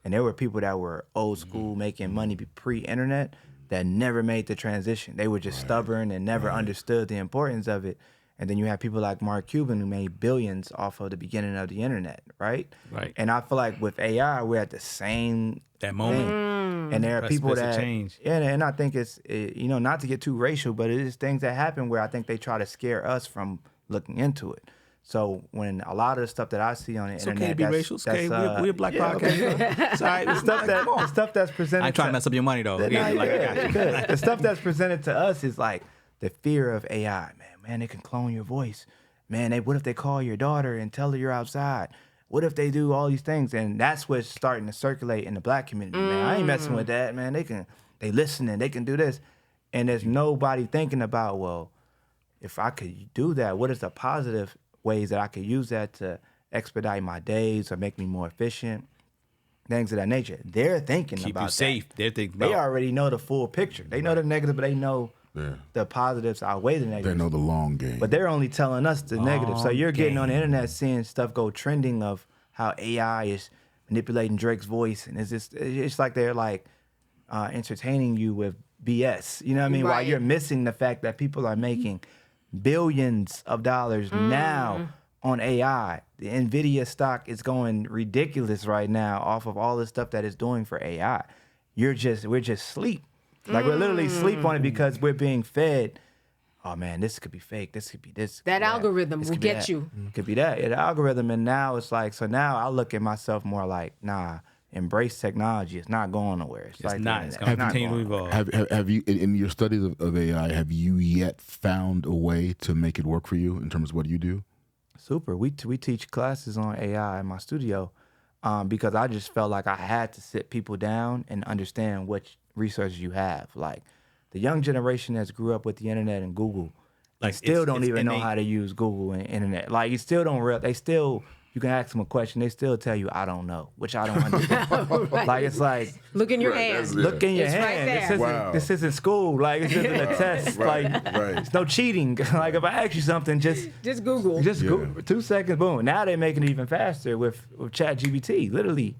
And there were people that were old school making money pre-internet that never made the transition. They were just stubborn and never understood the importance of it. And then you have people like Mark Cuban who made billions off of the beginning of the internet, right? Right. And I feel like with AI, we're at the same That moment. And there are people that change. Yeah, and I think it's not to get too racial, but it is things that happen where I think they try to scare us from looking into it. So when a lot of the stuff that I see on the It's internet, okay to be racial. It's okay. We're a black podcast. It's all right. the stuff that's presented. I ain't trying to mess up your money though. The stuff that's presented to us is like the fear of AI. Man, they can clone your voice. Man, what if they call your daughter and tell her you're outside? What if they do all these things? And that's what's starting to circulate in the black community, man. I ain't messing with that, man. They listen and they can do this. And there's nobody thinking about, well, if I could do that, what is the positive ways that I could use that to expedite my days or make me more efficient? Things of that nature. They're thinking Keep about you safe. that. They're thinking They about already know the full picture. They know the negative, but they know the positives outweigh the negatives. They know the long game. But they're only telling us the negative. So you're getting on the internet seeing stuff go trending of how AI is manipulating Drake's voice. And it's like they're entertaining you with BS. You know what I mean? Right. While you're missing the fact that people are making billions of dollars now on AI. The NVIDIA stock is going ridiculous right now off of all the stuff that it's doing for AI. We're just asleep. Like we're literally asleep on it because we're being fed. Oh man, this could be fake. This could be this. That algorithm will get you. Could be that. Yeah, the algorithm. And now it's like, so now I look at myself more like, nah, embrace technology. It's not going nowhere. It's like not. It's going to continue to evolve. Have you, in your studies of AI, have you yet found a way to make it work for you in terms of what you do? Super. We teach classes on AI in my studio because I just felt like I had to sit people down and understand what resources you have. Like the young generation that's grew up with the internet and Google, like still don't even know how to use Google and internet. Like you still don't they still, you can ask them a question, they still tell you, I don't know, which I don't understand. Right. Like it's like, look in your hand. look in your It's right hand. there. This isn't school. Like it's just a test. Like it's no cheating. Like if I ask you something, just Google. Google. 2 seconds, boom. Now they're making it even faster with ChatGPT. Literally.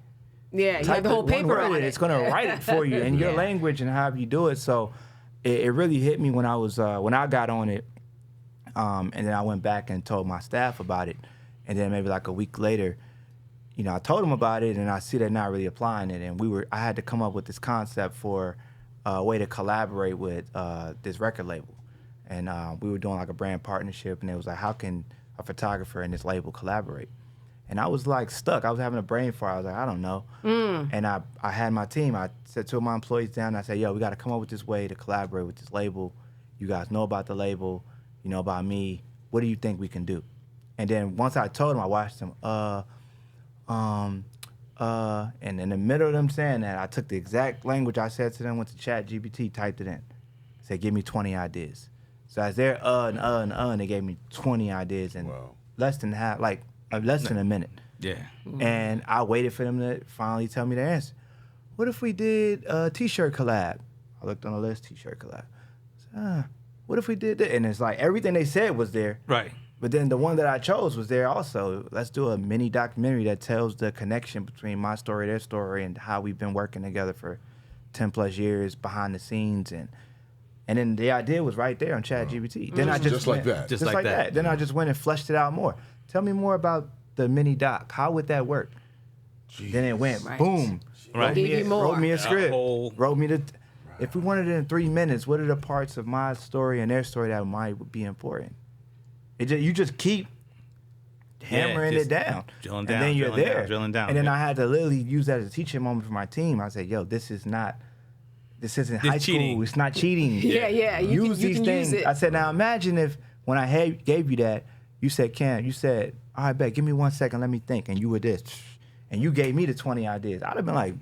Yeah, you have the whole paper on it. It's gonna write it for you in your language and how you do it. So it really hit me when I was when I got on it, and then I went back and told my staff about it, and then maybe like a week later, you know, I told them about it, and I see they're not really applying it, and I had to come up with this concept for a way to collaborate with this record label, and we were doing like a brand partnership, and it was like, how can a photographer and this label collaborate? And I was like stuck. I was having a brain fart. I was like, I don't know. And I had my team. I said two of my employees down. And I said, yo, we got to come up with this way to collaborate with this label. You guys know about the label. You know about me. What do you think we can do? And then once I told them, I watched them. And in the middle of them saying that, I took the exact language I said to them, went to ChatGPT, typed it in. Said, give me 20 ideas. So as they're and they gave me 20 ideas in less than less than a minute. Yeah. And I waited for them to finally tell me their answer. What if we did a T-shirt collab? I looked on the list, T-shirt collab. I said, what if we did that? And it's like everything they said was there. Right. But then the one that I chose was there also. Let's do a mini documentary that tells the connection between my story, their story, and how we've been working together for 10 plus years behind the scenes. And then the idea was right there on ChatGPT. Then I just like that. Just like that. Then I just went and fleshed it out more. Tell me more about the mini doc. How would that work? Jeez. Then it went boom. Right. Wrote me a script. Wrote me if we wanted it in 3 minutes, what are the parts of my story and their story that might be important? You just keep hammering it down. Drilling and then you're there. Drilling down. And then I had to literally use that as a teaching moment for my team. I said, yo, this isn't high cheating. school. It's not cheating. Yeah. Use these things. Use it. I said, now imagine if when I gave you that, you said, Cam, you said, all right, bet, give me 1 second, let me think. And you were this. And you gave me the 20 ideas. I'd have been like,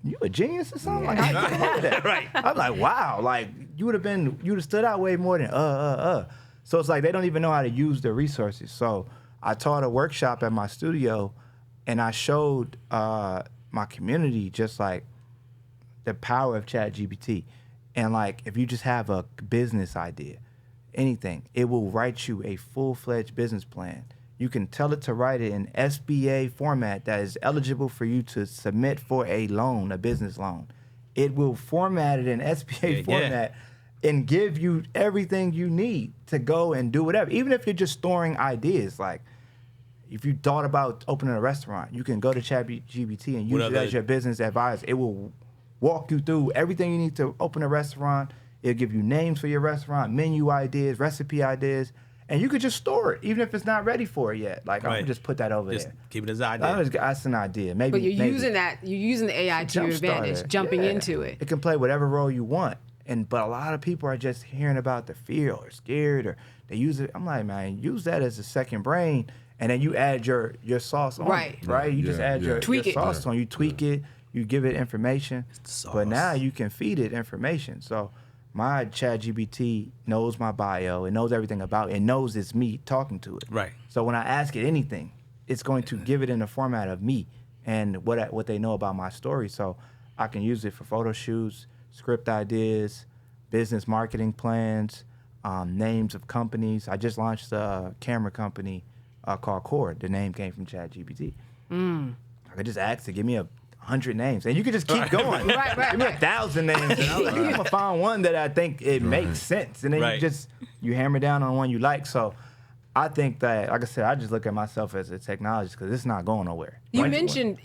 you a genius or something? Like, how you come up with that? Right. I'm like, wow. Like, you'd have stood out way more than So it's like they don't even know how to use their resources. So I taught a workshop at my studio, and I showed my community just like the power of ChatGPT. And like, if you just have a business idea, anything, it will write you a full-fledged business plan. You can tell it to write it in SBA format that is eligible for you to submit for a loan, a business loan. It will format it in SBA format and give you everything you need to go and do whatever. Even if you're just storing ideas, like if you thought about opening a restaurant, you can go to ChatGPT and use it as your business advisor. It will walk you through everything you need to open a restaurant. It'll give you names for your restaurant, menu ideas, rrecipe ideas, and you could just store it, even if it's not ready for it yet. Like, I'm going to just put that over there. Keep it as an idea. That's an idea. Maybe. But you're using the AI to your advantage, jumping into it. It can play whatever role you want. But a lot of people are just hearing about the fear or scared, or they use it. I'm like, man, use that as a second brain, and then you add your sauce on it, right? You just add your sauce on. You tweak it. You give it information. But now you can feed it information. So my ChatGPT knows my bio. It knows everything about it. It knows it's me talking to it. Right. So when I ask it anything, it's going to give it in the format of me and what they know about my story. So I can use it for photo shoots, script ideas, business marketing plans, names of companies. I just launched a camera company called Cord. The name came from ChatGPT. I could just ask it, give me 100 names, and you could just keep going. Right. Give me 1,000 names, and I'm like, I'm gonna find one that I think it makes sense, and then you hammer down on one you like. So I think that, like I said, I just look at myself as a technologist because it's not going nowhere. You mentioned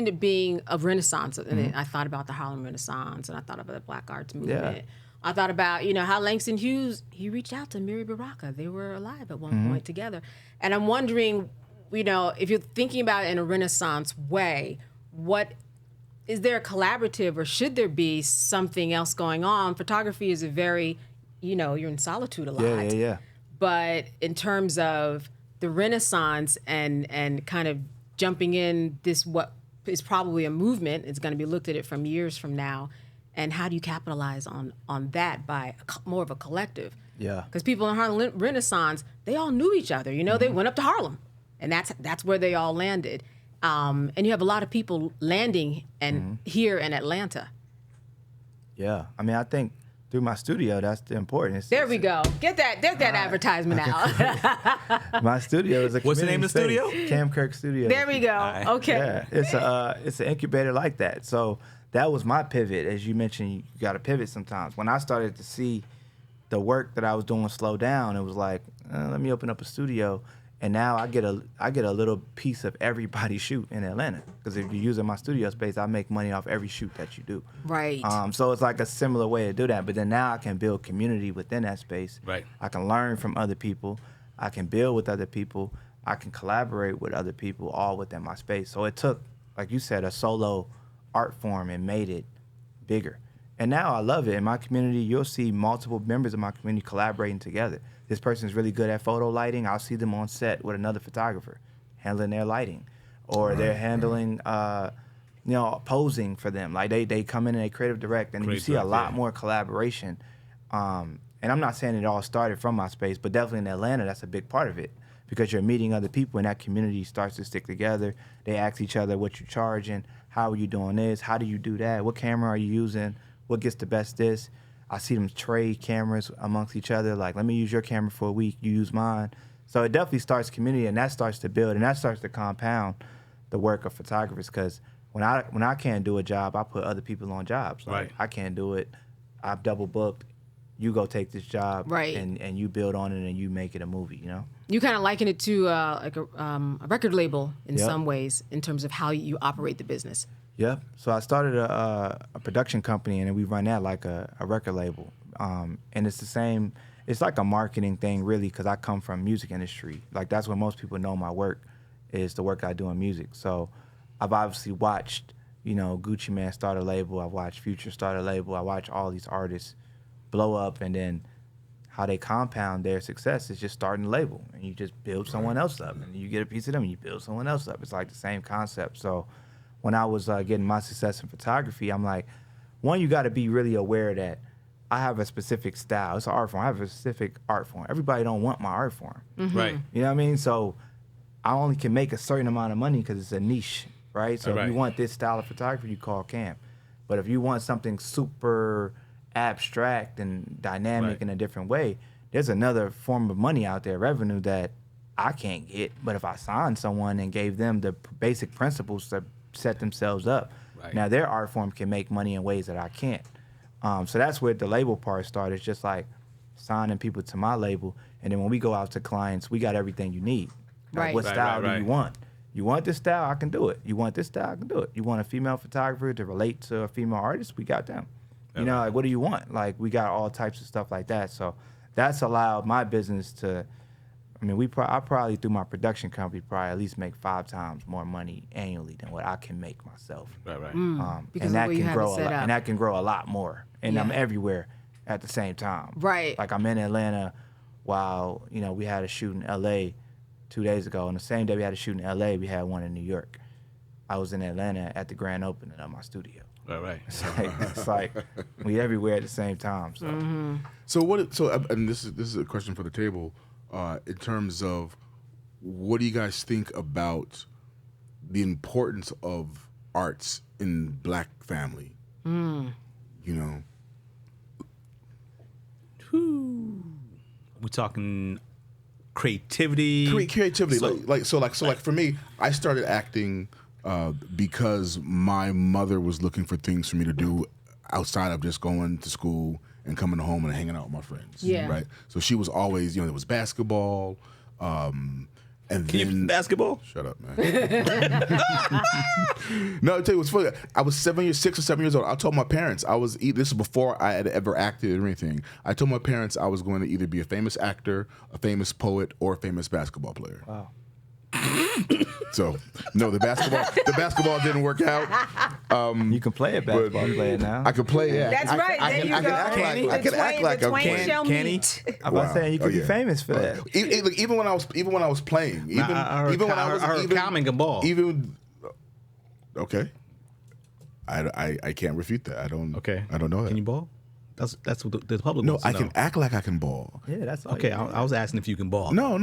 it being a renaissance, and then I thought about the Harlem Renaissance, and I thought about the Black Arts Movement. Yeah. I thought about, how Langston Hughes, he reached out to Miri Baraka. They were alive at one point together. And I'm wondering, if you're thinking about it in a Renaissance way, what is there a collaborative, or should there be something else going on? Photography is a very, you're in solitude a lot. Yeah. But in terms of the Renaissance and kind of jumping in this, what is probably a movement, it's going to be looked at it from years from now. And how do you capitalize on that by more of a collective? Yeah. Because people in Harlem Renaissance, they all knew each other. They went up to Harlem, and that's where they all landed. And you have a lot of people landing here in Atlanta. Yeah. I mean, I think through my studio, that's the important. There we go. Get that advertisement out. My studio is a What's the name of the space. studio? Cam Kirk Studios. There we go. Right. Okay. Yeah, it's an incubator like that. So that was my pivot. As you mentioned, you got to pivot sometimes. When I started to see the work that I was doing slow down, it was like, let me open up a studio. And now I get a little piece of everybody's shoot in Atlanta. Because if you're using my studio space, I make money off every shoot that you do. Right. So it's like a similar way to do that. But then now I can build community within that space. Right. I can learn from other people. I can build with other people. I can collaborate with other people all within my space. So it took, like you said, a solo art form and made it bigger. And now I love it. In my community, you'll see multiple members of my community collaborating together. This person's really good at photo lighting. I'll see them on set with another photographer handling their lighting. Or they're handling, posing for them. Like they come in and they creative direct, and you see a lot more collaboration. And I'm not saying it all started from my space, but definitely in Atlanta, that's a big part of it. Because you're meeting other people and that community starts to stick together. They ask each other what you're charging, how are you doing this, how do you do that, what camera are you using, what gets the best this. I see them trade cameras amongst each other, like let me use your camera for a week, you use mine. So it definitely starts community, and that starts to build, and that starts to compound the work of photographers. Because when I can't do a job, I put other people on jobs. Like, I can't do it, I've double booked. You go take this job, and you build on it, and you make it a movie. You kind of liken it to like a record label in some ways, in terms of how you operate the business. Yep. So I started a production company, and then we run that like a record label. And it's the same. It's like a marketing thing, really, because I come from music industry. Like that's where most people know my work, is the work I do in music. So I've obviously watched, Gucci Mane start a label. I've watched Future start a label. I watch all these artists blow up, and then how they compound their success is just starting a label, and you just build someone else up, and you get a piece of them, and you build someone else up. It's like the same concept. So when I was getting my success in photography, I'm like, one, you got to be really aware that I have a specific style. It's an art form. I have a specific art form. Everybody don't want my art form. Right. You know what I mean? So I only can make a certain amount of money because it's a niche, right? So if you want this style of photography, you call Cam. But if you want something super abstract and dynamic in a different way, there's another form of money out there, revenue, that I can't get. But if I signed someone and gave them the basic principles to set themselves up, now their art form can make money in ways that I can't. So that's where the label part started. It's just like signing people to my label, and then when we go out to clients, we got everything you need. Like, what style do you want? You want this style? I can do it. You want this style? I can do it. You want a female photographer to relate to a female artist? We got them. Like, what do you want? Like, we got all types of stuff like that. So that's allowed my business to, I probably, through my production company, probably at least make 5 times more money annually than what I can make myself. Because and that of the way you can have grow it set up. and that can grow a lot more. And I'm everywhere at the same time. Right. Like, I'm in Atlanta while, we had a shoot in L.A. 2 days ago. And the same day we had a shoot in L.A., we had one in New York. I was in Atlanta at the grand opening of my studio. It's like we everywhere at the same time. So, and this is a question for the table, in terms of what do you guys think about the importance of arts in Black family? We're talking creativity. Creativity, so, like for me, I started acting because my mother was looking for things for me to do outside of just going to school and coming home and hanging out with my friends. Yeah. Right. So she was always, there was basketball. And Can then you basketball? Shut up, man. No, I'll tell you what's funny. I was 6 or 7 years old. I told my parents this is before I had ever acted or anything. I told my parents I was going to either be a famous actor, a famous poet, or a famous basketball player. Wow. So no, the basketball didn't work out. You can play a basketball player now. I could play. Yeah, That's right. There you I go. can act like I'm twain shall Can he? meet. I'm about saying you could be famous for that. Even when I was playing, even when I was Calming a ball. even okay. I can't refute that. I don't know that. Can you ball? That's what the public No, wants to I know. can act like I can ball. Yeah, that's all. Okay, you need. I was asking if you can ball. No.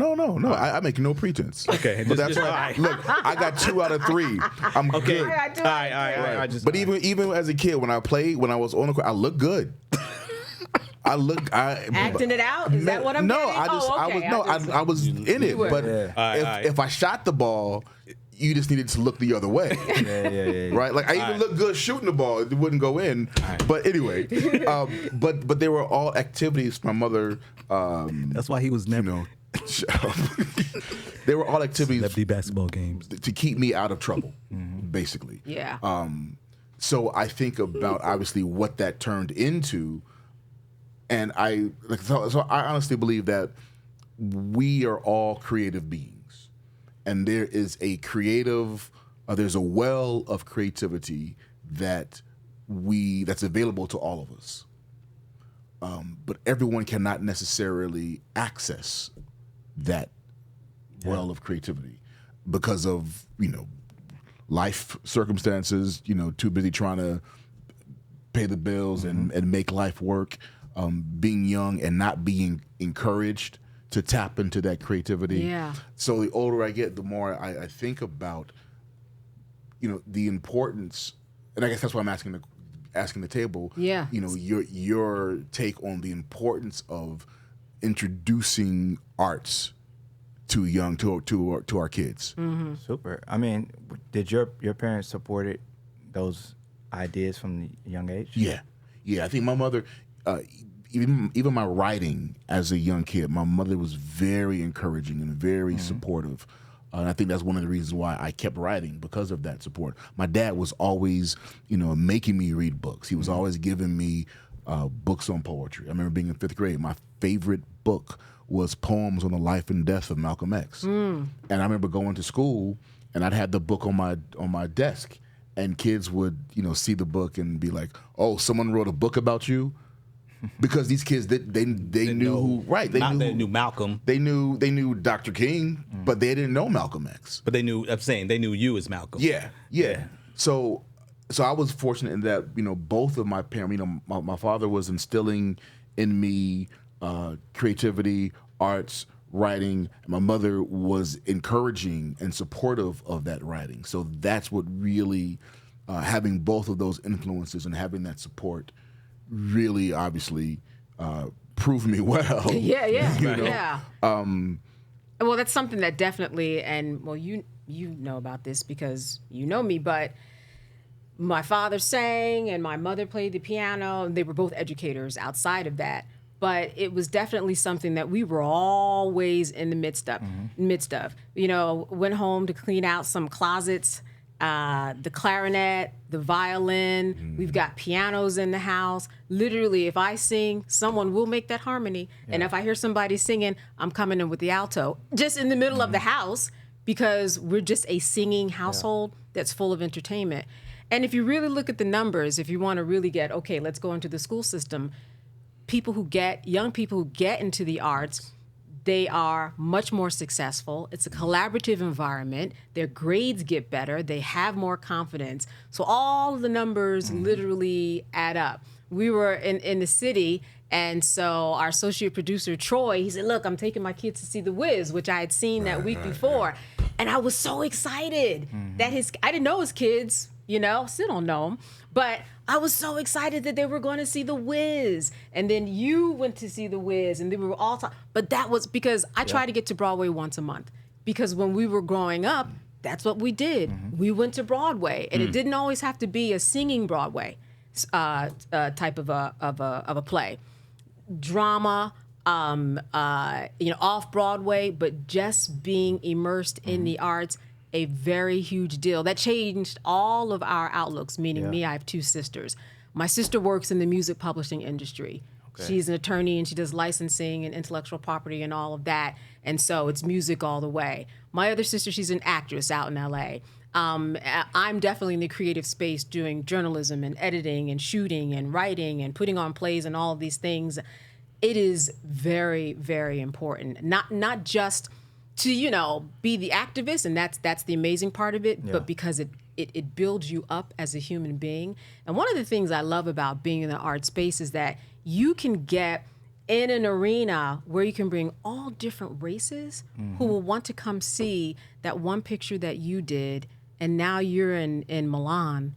I make no pretense. Okay, but that's just- right. Look, I got 2 out of 3. I'm Okay. good. All right. I just. But even as a kid, when I was on the court, I looked good. Acting it out? Is that what I'm getting? I was in it. But if I shot the ball, you just needed to look the other way. Yeah. Right? Like I even looked good shooting the ball. It wouldn't go in. But anyway, but they were all activities my mother. That's why he was never. Shut up. They were all activities Celebrity basketball games. to keep me out of trouble, basically. Yeah. So I think about obviously what that turned into, and I honestly believe that we are all creative beings, and there is there's a well of creativity that's available to all of us. But everyone cannot necessarily access that well of creativity because of life circumstances, too busy trying to pay the bills and make life work, being young and not being encouraged to tap into that creativity. Yeah. So the older I get, the more I think about, the importance, and I guess that's why I'm asking the table. Yeah. Your take on the importance of introducing arts to our kids. Mm-hmm. Super. I mean, did your parents supported those ideas from the young age? Yeah. I think my mother, even my writing as a young kid, my mother was very encouraging and very supportive. And I think that's one of the reasons why I kept writing, because of that support. My dad was always, making me read books. He was always giving me books on poetry. I remember being in 5th grade. My favorite book was Poems on the Life and Death of Malcolm X. And I remember going to school, and I'd have the book on my desk, and kids would, see the book and be like, "Oh, someone wrote a book about you." Because these kids, they knew who, right? They knew Malcolm. They knew Dr. King, but they didn't know Malcolm X. But they knew you as Malcolm. Yeah. So I was fortunate in that both of my parents. My father was instilling in me creativity, arts, writing. And my mother was encouraging and supportive of that writing. So that's what really having both of those influences and having that support really obviously proved me well. Yeah. Well, that's something that definitely, and well, you know about this because you know me, but my father sang and my mother played the piano, and they were both educators outside of that. But it was definitely something that we were always in the midst of. Went home to clean out some closets. The clarinet, the violin, we've got pianos in the house. Literally, if I sing, someone will make that harmony. Yeah. And if I hear somebody singing, I'm coming in with the alto, just in the middle of the house, because we're just a singing household that's full of entertainment. And if you really look at the numbers, if you want to really get, okay, let's go into the school system, young people who get into the arts, they are much more successful. It's a collaborative environment. Their grades get better. They have more confidence. So all of the numbers literally add up. We were in the city, and so our associate producer, Troy, he said, "Look, I'm taking my kids to see The Wiz," which I had seen that week before. And I was so excited that I didn't know his kids, still don't know them. But I was so excited that they were going to see The Wiz. And then you went to see The Wiz, and they were all but that was because I try to get to Broadway once a month. Because when we were growing up, that's what we did. We went to Broadway, and it didn't always have to be a singing Broadway type of a play. Drama, off Broadway, but just being immersed in the arts, a very huge deal. That changed all of our outlooks, meaning me, I have 2 sisters. My sister works in the music publishing industry. Okay. She's an attorney and she does licensing and intellectual property and all of that. And so it's music all the way. My other sister, she's an actress out in LA. I'm definitely in the creative space doing journalism and editing and shooting and writing and putting on plays and all of these things. It is very, very important. Not just to, be the activist, and that's the amazing part of it, but because it builds you up as a human being. And one of the things I love about being in the art space is that you can get in an arena where you can bring all different races who will want to come see that one picture that you did, and now you're in Milan,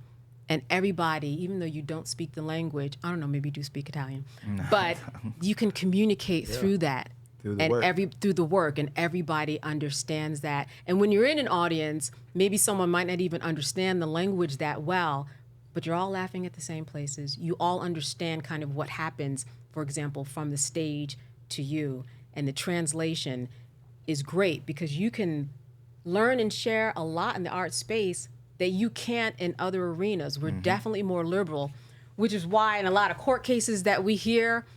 and everybody, even though you don't speak the language, I don't know, maybe you do speak Italian, but you can communicate through that. Through the work, and everybody understands that. And when you're in an audience, maybe someone might not even understand the language that well, but you're all laughing at the same places. You all understand kind of what happens, for example, from the stage to you. And the translation is great because you can learn and share a lot in the art space that you can't in other arenas. We're definitely more liberal, which is why in a lot of court cases that we hear,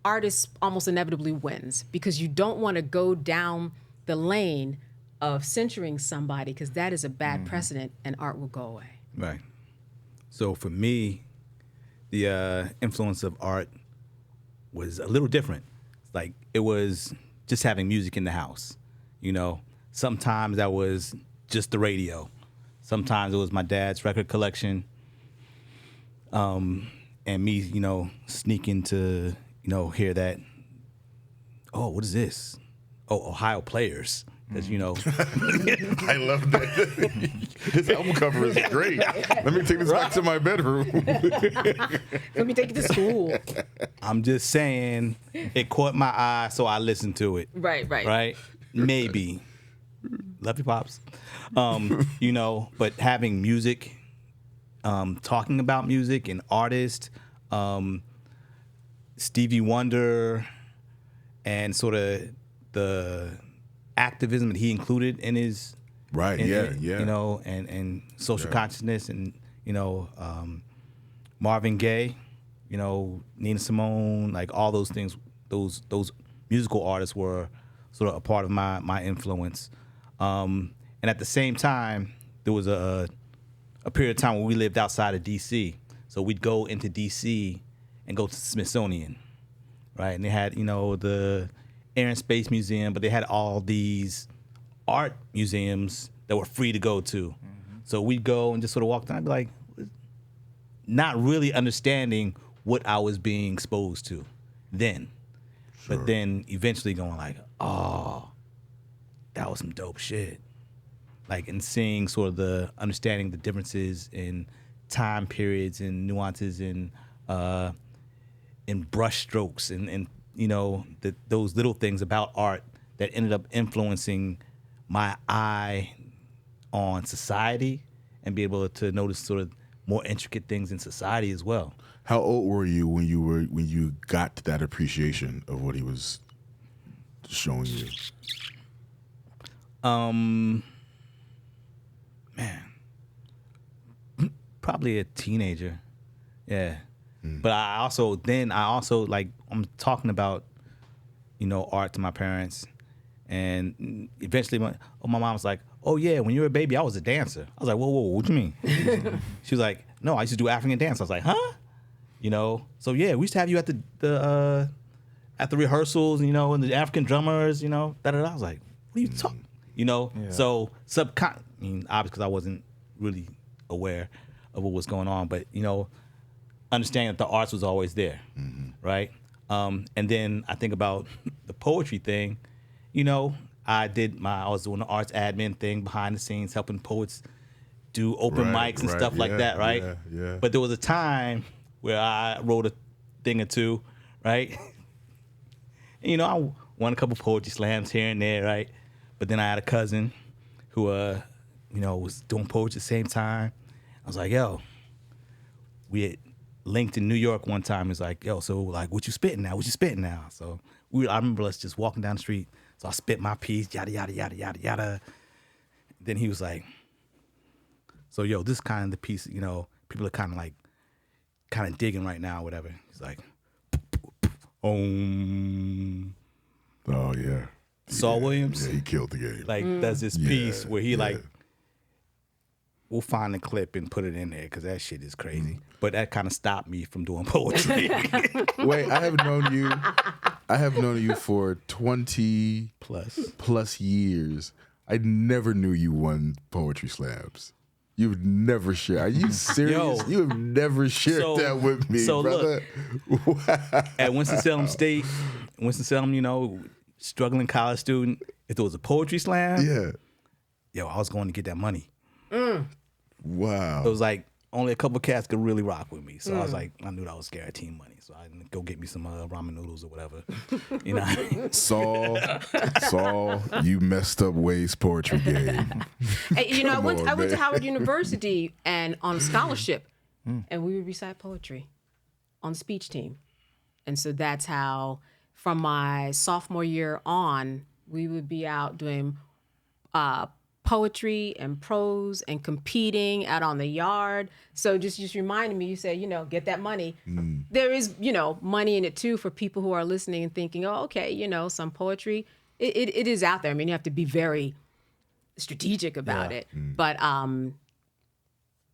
artists almost inevitably wins, because you don't want to go down the lane of censoring somebody, because that is a bad precedent and art will go away. Right. So for me, the influence of art was a little different. Like, it was just having music in the house. Sometimes that was just the radio. Sometimes it was my dad's record collection. And me, sneaking to hear that, oh, what is this? Oh, Ohio Players. Because, I love that. His album cover is great. Let me take this back to my bedroom. Let me take it to school. I'm just saying, it caught my eye, so I listened to it. Right? Maybe. Love you, Pops. But having music, talking about music and artists, Stevie Wonder, and sort of the activism that he included in his and social consciousness, and Marvin Gaye, Nina Simone, like all those things. Those musical artists were sort of a part of my influence. And at the same time, there was a period of time where we lived outside of D.C. So we'd go into D.C. and go to the Smithsonian, right? And they had, the Air and Space Museum, but they had all these art museums that were free to go to. So we'd go and just sort of walk down and be like, not really understanding what I was being exposed to then. Sure. But then eventually going like, oh, that was some dope shit. Like, and seeing sort of understanding the differences in time periods and nuances in brush strokes and those little things about art that ended up influencing my eye on society and be able to notice sort of more intricate things in society as well. How old were you when you got to that appreciation of what he was showing you? Probably a teenager. Yeah. But I also like, I'm talking about, art to my parents, and eventually my mom was like, oh yeah, when you were a baby, I was a dancer. I was like, whoa, what do you mean? She was like, no, I used to do African dance. I was like, huh? So yeah, we used to have you at the rehearsals, and the African drummers, I was like, what are you talking? Yeah. So obviously because I wasn't really aware of what was going on, but understanding that the arts was always there, right? And then I think about the poetry thing. I was doing the arts admin thing behind the scenes, helping poets do open mics and stuff like that, right? Yeah. But there was a time where I wrote a thing or two, right? And, I won a couple poetry slams here and there, right? But then I had a cousin who was doing poetry at the same time. I was like, yo, we had linked in New York one time. It's like, yo, so like, what you spitting now? What you spitting now? So I remember us just walking down the street. So I spit my piece, yada, yada, yada, yada, yada. Then he was like, so yo, this is kind of the piece, people are kind of digging right now, whatever. He's like, Oh yeah. Saul Williams. Yeah, he killed the game. Like, does this piece where he like, we'll find the clip and put it in there because that shit is crazy. But that kind of stopped me from doing poetry. Wait, I have known you for 20 plus years. I never knew you won poetry slams. You've never shared. Are you serious? Yo. You have never shared that with me, brother. Look, at Winston-Salem State, struggling college student, if there was a poetry slam, I was going to get that money. Wow. It was like only a couple cats could really rock with me. So I was like, I knew that I was guaranteed money. So I didn't go get me some ramen noodles or whatever. Saul, you messed up Wade's poetry game. Hey, I went to Howard University and on a scholarship, and we would recite poetry on the speech team. And so that's how, from my sophomore year on, we would be out doing poetry and prose and competing out on the yard. So just reminding me, you said, get that money. There is, money in it too for people who are listening and thinking, oh, okay, some poetry. It is out there. I mean, you have to be very strategic about it. But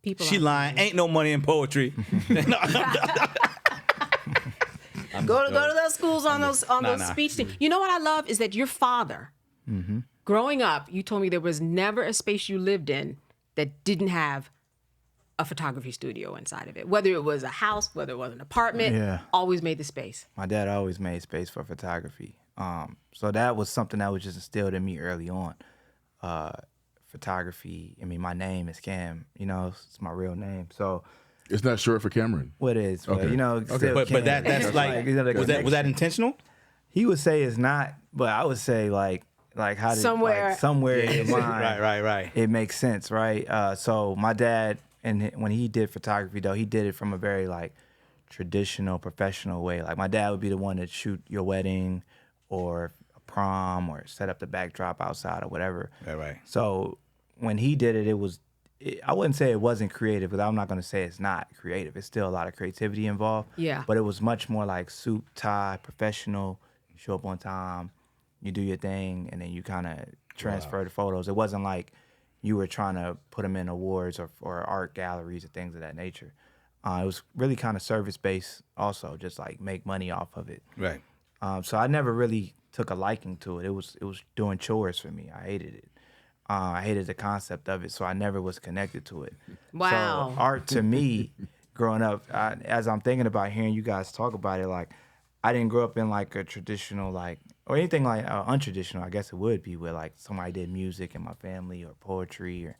people She lying. Ain't no money in poetry. Go to those schools on those speech teams. You know what I love is that your father, growing up, you told me there was never a space you lived in that didn't have a photography studio inside of it. Whether it was a house, whether it was an apartment, always made the space. My dad always made space for photography. So that was something that was just instilled in me early on. Photography, my name is Cam, it's my real name. So it's not short for Cameron. What is, okay. Still but Cam. that's like, was that intentional? He would say it's not, but I would say like how did somewhere in your mind, right. It makes sense, right? So my dad, and when he did photography though, he did it from a very traditional, professional way. Like my dad would be the one that shoot your wedding or a prom or set up the backdrop outside or whatever. Right. So when he did it, I wouldn't say it wasn't creative, but I'm not going to say it's not creative. It's still a lot of creativity involved. Yeah. But it was much more like suit, tie, professional. You show up on time, you do your thing, and then you kind of transfer the photos. It wasn't like you were trying to put them in awards or art galleries or things of that nature. It was really kind of service-based also, just make money off of it. Right. So I never really took a liking to it. It was doing chores for me. I hated it. I hated the concept of it, so I never was connected to it. Wow. So art to me, growing up, as I'm thinking about hearing you guys talk about it, I didn't grow up in a traditional or anything untraditional. I guess it would be where somebody did music in my family or poetry or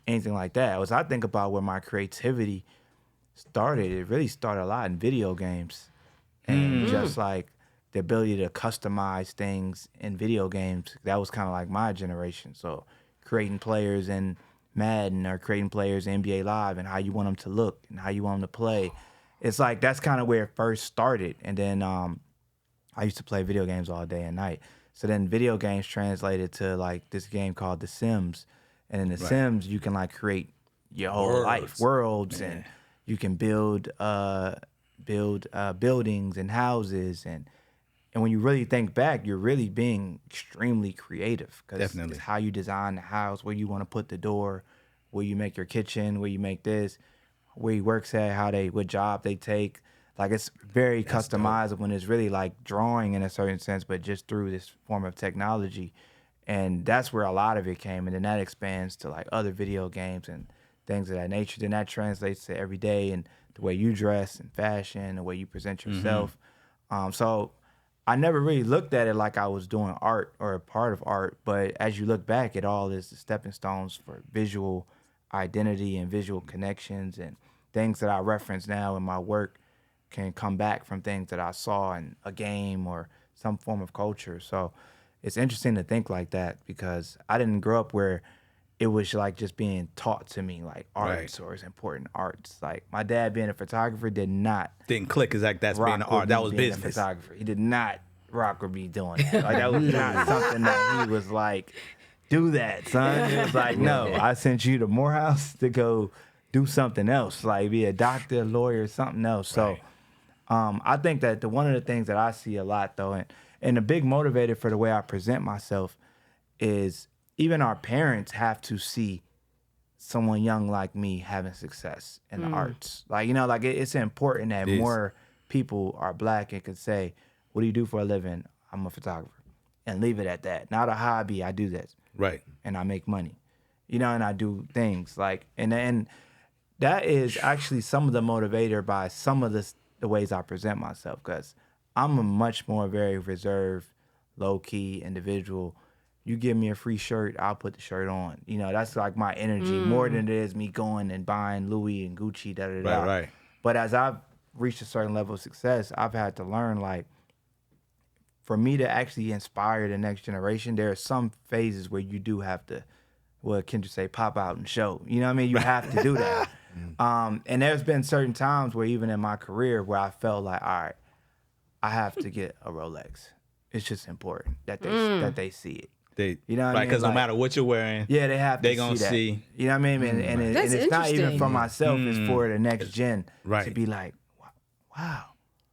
anything like that. As I think about where my creativity started, it really started a lot in video games and just the ability to customize things in video games. That was kind of my generation. So creating players in Madden or creating players in NBA Live and how you want them to look and how you want them to play. It's that's kind of where it first started. And then I used to play video games all day and night. So then video games translated to this game called The Sims. And in The Sims, you can create your whole life, worlds, and you can build buildings and houses. And when you really think back, you're really being extremely creative because it's how you design the house, where you want to put the door, where you make your kitchen, where you make this, where he works at, what job they take. It's very customizable and it's really drawing in a certain sense, but just through this form of technology. And that's where a lot of it came. And then that expands to other video games and things of that nature. Then that translates to every day and the way you dress and fashion, the way you present yourself. So I never really looked at it like I was doing art or a part of art, but as you look back, it all is the stepping stones for visual identity and visual connections, and things that I reference now in my work can come back from things that I saw in a game or some form of culture. So it's interesting to think like that because I didn't grow up where it was like just being taught to me like arts or it's important arts. Like my dad being a photographer didn't click as like that's rock being an with art. me That was being a business. photographer. He did not rock with me doing that. Like that was not something that he was like, do that, son. It was like, no, I sent you to Morehouse to go do something else, like be a doctor, lawyer, something else. So I think that one of the things that I see a lot though, and a big motivator for the way I present myself is even our parents have to see someone young like me having success in the arts. Like, you know, like it's important that more people are Black and can say, what do you do for a living? I'm a photographer. And leave it at that. Not a hobby, I do this. Right. And I make money. You know, and I do things like, and that is actually some of the motivator by some of the ways I present myself, because I'm a much more very reserved, low-key individual. You give me a free shirt, I'll put the shirt on. You know, that's like my energy more than it is me going and buying Louis and Gucci, da-da-da. Right. But as I've reached a certain level of success, I've had to learn, like, for me to actually inspire the next generation, there are some phases where you do have to, what Kendra say, pop out and show. You know what I mean? You have to do that. And there's been certain times where even in my career where I felt like, all right, I have to get a Rolex. It's just important that they see it. You know what I mean? Because like, no matter what you're wearing, yeah, they gonna see that. see. You know what I mean? And it's not even for myself. It's for the next gen to be like, wow.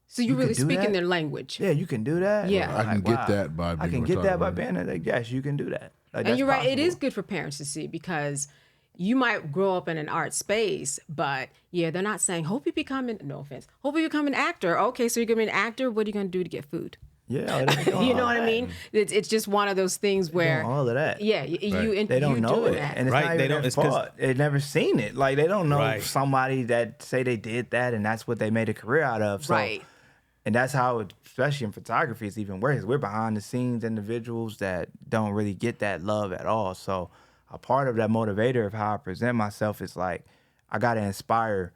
So you're really can do speaking that? their language. Yeah, you can do that. Yeah. I can get that by being I can a get that by photographer. being like, yes, you can do that. Like, And that's you're right. It possible. is good for parents to see, because you might grow up in an art space, but yeah, they're not saying, hope you become no offense, hope you become an actor. Okay, so you're going to be an actor. What are you going to do to get food? Yeah, they're doing You know all what I that. mean? It's just one of those things where Doing all of that. Yeah, They don't know doing it, that. and it's Right, not they even don't- their it's 'cause- fault. They've never seen it. Like, they don't know Right. somebody that say they did that, and that's what they made a career out of. So, Right. And that's how, especially in photography, it's even worse. We're behind the scenes individuals that don't really get that love at all. So a part of that motivator of how I present myself is like, I got to inspire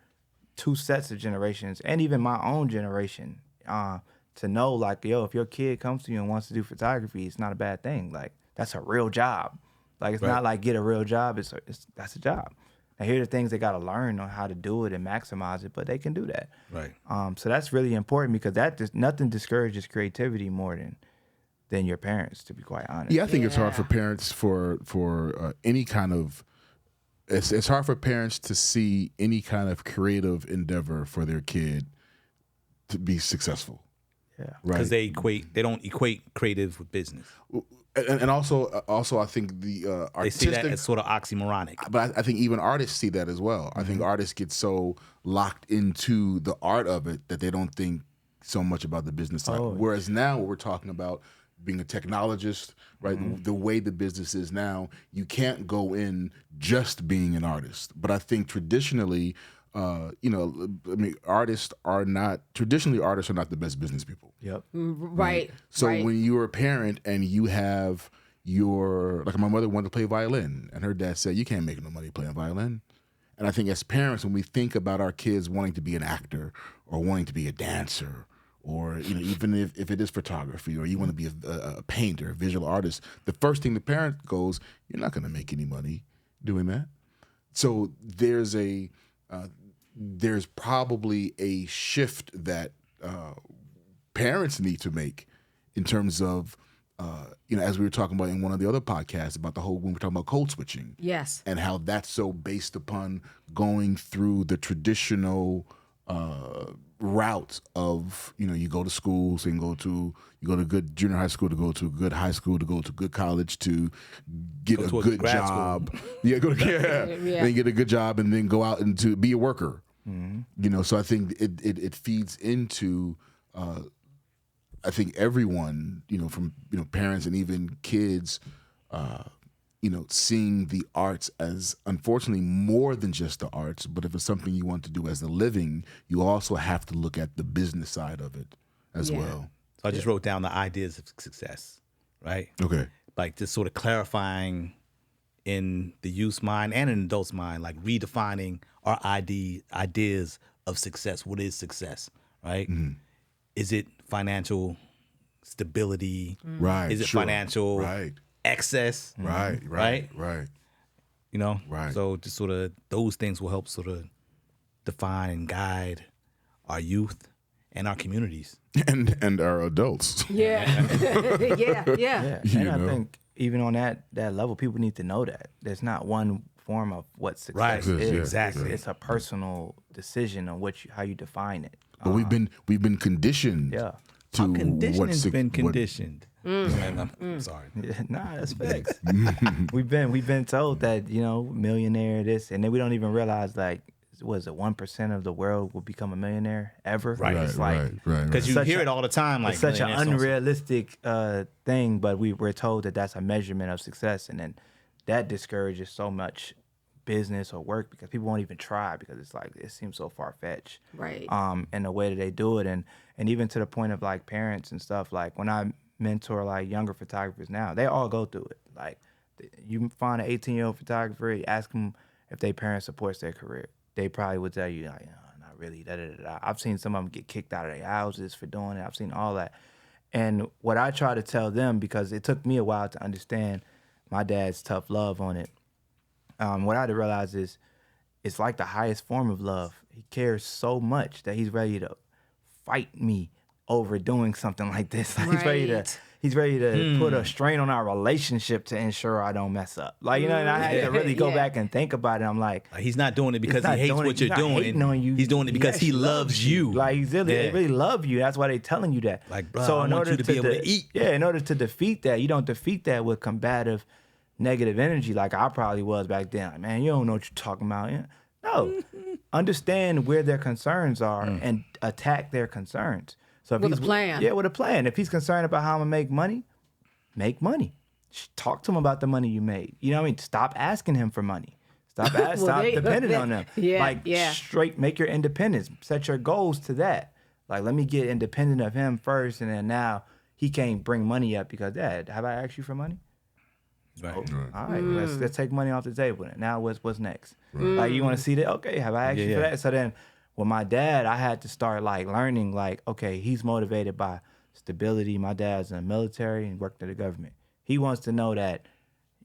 two sets of generations and even my own generation to know, like, yo, if your kid comes to you and wants to do photography, it's not a bad thing. Like, that's a real job. Like, it's not like get a real job. That's a job. And here are the things they got to learn on how to do it and maximize it, but they can do that. Right. So that's really important, because nothing discourages creativity more than your parents, to be quite honest. Yeah, I think it's hard for parents for any kind of. It's hard for parents to see any kind of creative endeavor for their kid to be successful. Yeah. Right. Because they don't equate creative with business. And also I think the They see artistic. that as sort of oxymoronic. But I think even artists see that as well. I think artists get so locked into the art of it that they don't think so much about the business side. Whereas now, what we're talking about, being a technologist, right? The way the business is now, you can't go in just being an artist. But I think traditionally, artists are not the best business people. Yep. Right. So right. when you're a parent and you have like my mother wanted to play violin, and her dad said, you can't make no money playing violin. And I think as parents, when we think about our kids wanting to be an actor or wanting to be a dancer, or even if it is photography, or you want to be a painter, a visual artist, the first thing the parent goes, you're not going to make any money doing that. So there's probably a shift that parents need to make in terms of, as we were talking about in one of the other podcasts about when we're talking about code switching. Yes. And how that's so based upon going through the traditional route of, you go to school, so you go to good junior high school, to go to a good high school, to go to good college, to get a good grad job. Yeah, then get a good job, and then go out and to be a worker. So I think it feeds into I think everyone, from parents and even kids, seeing the arts as, unfortunately, more than just the arts. But if it's something you want to do as a living, you also have to look at the business side of it as well. So I just wrote down the ideas of success, right? Okay. Like just sort of clarifying in the youth's mind and in the adult's mind, like redefining our ideas of success. What is success, right? Mm-hmm. Is it financial stability? Right. Is it sure. financial Right. excess? Right. You know? Right. So just sort of those things will help sort of define and guide our youth and our communities. And our adults. Yeah. Yeah. Yeah, You and I know? think even on that level, people need to know that there's not one form of what success Right. is. Yeah, exactly. It's a personal decision on how you define it. But we've been conditioned Yeah. to Our conditioning's what been conditioned. I'm sorry. Yeah, nah, that's facts. we've been told that, millionaire this, and then we don't even realize, like, was it 1% of the world will become a millionaire ever? Right. It's like Because you Such hear a- it all the time. Like it's such an millionaires don't- unrealistic thing, but we're told that that's a measurement of success, and then that discourages so much business or work because people won't even try because it's like it seems so far fetched. Right. And the way that they do it, and even to the point of like parents and stuff. Like when I mentor like younger photographers now, they all go through it. Like you find an 18-year-old photographer, you ask them if their parent supports their career, they probably would tell you like, not really. Da, da, da, da. I've seen some of them get kicked out of their houses for doing it. I've seen all that. And what I try to tell them, because it took me a while to understand my dad's tough love on it, what I had to realize is it's like the highest form of love. He cares so much that he's ready to fight me over doing something like this. Like Right. he's ready to put a strain on our relationship to ensure I don't mess up. Like, and I had to really go Yeah. back and think about it. I'm like, Like, he's not doing it because not he hates doing it- what you're he's not doing. hating on you. He's doing it because he actually loves you. Like they Yeah. really love you. That's why they're telling you that. Like, bro, I want you to be able to eat. Yeah, in order to defeat that, you don't defeat that with combative, negative energy like I probably was back then. Like, man, you don't know what you're talking about. Yeah. No, understand where their concerns are and attack their concerns. So if With a he's- plan. Yeah, with a plan. If he's concerned about how I'm gonna make money. Talk to him about the money you made. You know what I mean? Stop asking him for money. Stop depending on them. Yeah. Straight make your independence. Set your goals to that. Like, let me get independent of him first, and then now he can't bring money up because, Dad, have I asked you for money? Right. All right, let's take money off the table. Now what's next? Like, you want to see that? Okay, have I asked you for that? So then with my dad, I had to start like learning, like, okay, he's motivated by stability. My dad's in the military and worked in the government. He wants to know that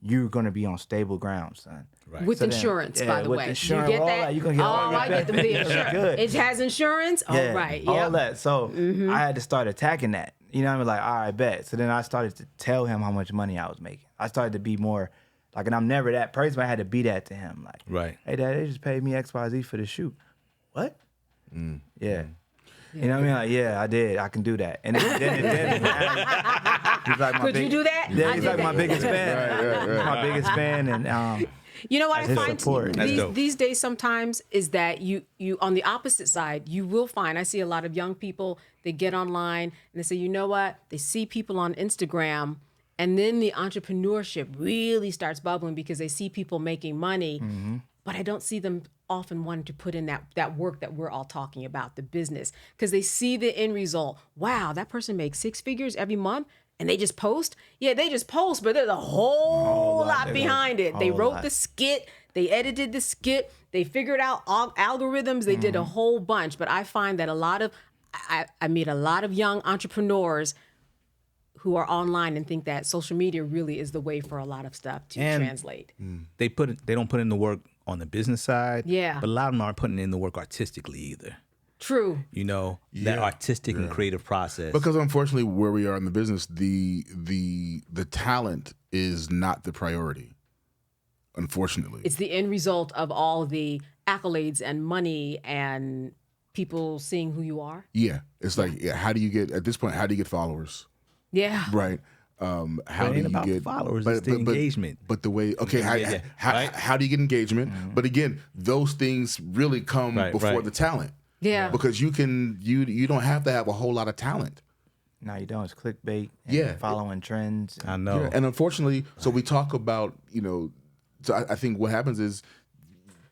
you're going to be on stable ground, son. Right. With So then- insurance, yeah, by the with way. insurance, you get all that? that, you gonna get all I that. get the insurance. Good. It has insurance? Yeah, Oh, right. all Yep. that. So I had to start attacking that. You know what I mean? Like, all right, bet. So then I started to tell him how much money I was making. I started to be more like, and I'm never that person, but I had to be that to him. Like, Right. hey, Dad, they just paid me XYZ for the shoot. What? Yeah. You know what I mean? Like, yeah, I did. I can do that. And then he's like my Could you do that? Yeah, I he's did like my that. biggest fan. He's my biggest fan, and You know what That's I his find support. That's dope. these days sometimes is that you on the opposite side, you will find, I see a lot of young people, they get online and they say, you know what? They see people on Instagram and then the entrepreneurship really starts bubbling because they see people making money. But I don't see them often wanting to put in that work that we're all talking about, the business, because they see the end result. Wow, that person makes 6 figures every month. And they just post? Yeah, they just post, but there's a whole lot behind it. They wrote the skit, they edited the skit, they figured out all algorithms, they did a whole bunch. But I find that I meet a lot of young entrepreneurs who are online and think that social media really is the way for a lot of stuff to And- translate. They don't put in the work on the business side. Yeah. But a lot of them aren't putting in the work artistically either. True. You know, that artistic and creative process. Because unfortunately, where we are in the business, the talent is not the priority. Unfortunately, It's the end result of all the accolades and money and people seeing who you are. yeah, it's like, how do you get followers, Yeah. right? How It do ain't you about get followers, it's the engagement. But the way, okay, Yeah, right? how do you get engagement? But again, those things really come before right. the talent. Yeah. Because you don't have to have a whole lot of talent. no, you don't. It's clickbait. And Yeah. following trends. I know. Yeah, and unfortunately, so we talk about, so I think what happens is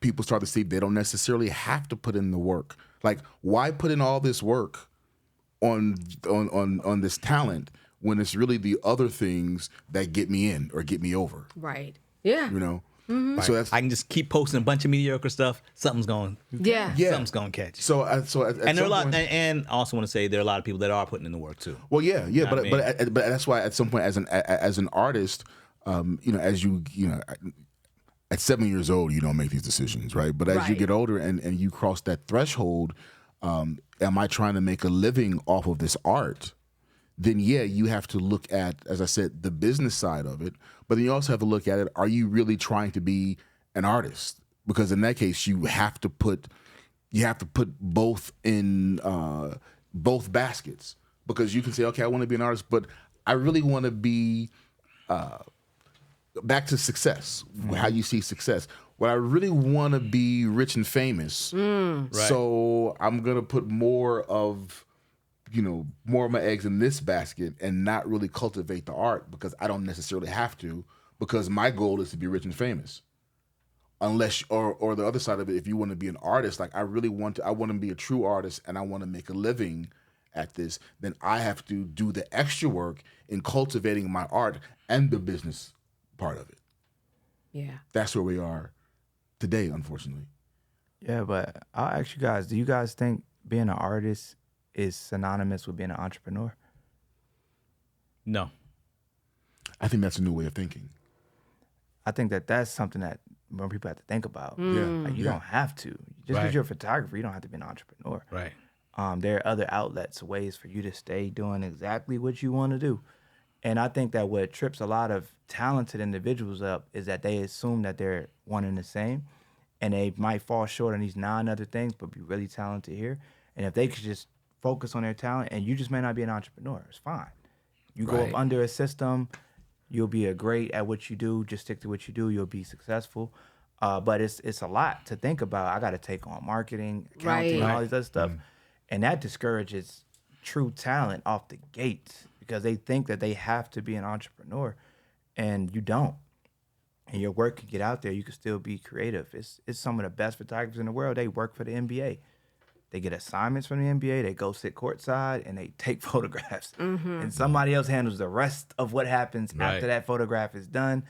people start to see they don't necessarily have to put in the work. Like, why put in all this work on this talent when it's really the other things that get me in or get me over, Right. Yeah. So that's I can just keep posting a bunch of mediocre stuff. Something's going. Yeah. Yeah. Something's going to catch. so at And there are a lot. some point- And I also want to say there are a lot of people that are putting in the work too. Well, yeah, I but mean- but that's why at some point as an artist, as you at 7 years old, you don't make these decisions, right? But as you Right. get older and you cross that threshold, am I trying to make a living off of this art? Then yeah, you have to look at, as I said, the business side of it. But then you also have to look at it, are you really trying to be an artist? Because in that case, you have to put both in both baskets. Because you can say, okay, I want to be an artist, but I really want to be back to success, how you see success. Well, I really want to be rich and famous. Right. So I'm going to put more of my eggs in this basket and not really cultivate the art because I don't necessarily have to, because my goal is to be rich and famous. Unless, or the other side of it, if you want to be an artist, like I want to be a true artist and I want to make a living at this, then I have to do the extra work in cultivating my art and the business part of it. Yeah. That's where we are today, unfortunately. Yeah, but I'll ask you guys, do you guys think being an artist is synonymous with being an entrepreneur? No. I think that's a new way of thinking. I think that's something that more people have to think about. Yeah. Like you don't have to. Just because Right. you're a photographer, you don't have to be an entrepreneur. Right. There are other outlets, ways for you to stay doing exactly what you want to do. And I think that what trips a lot of talented individuals up is that they assume that they're one and the same, and they might fall short on these 9 other things, but be really talented here. And if they could just focus on their talent, and you just may not be an entrepreneur, it's fine. You go Right. up under a system, you'll be great at what you do. Just stick to what you do. You'll be successful. But it's a lot to think about. I got to take on marketing, accounting, Right. all these other stuff. And that discourages true talent off the gate because they think that they have to be an entrepreneur, and you don't. And your work can get out there. You can still be creative. It's some of the best photographers in the world. They work for the NBA. They get assignments from the NBA. They go sit courtside and they take photographs. And somebody else handles the rest of what happens Right. after that photograph is done.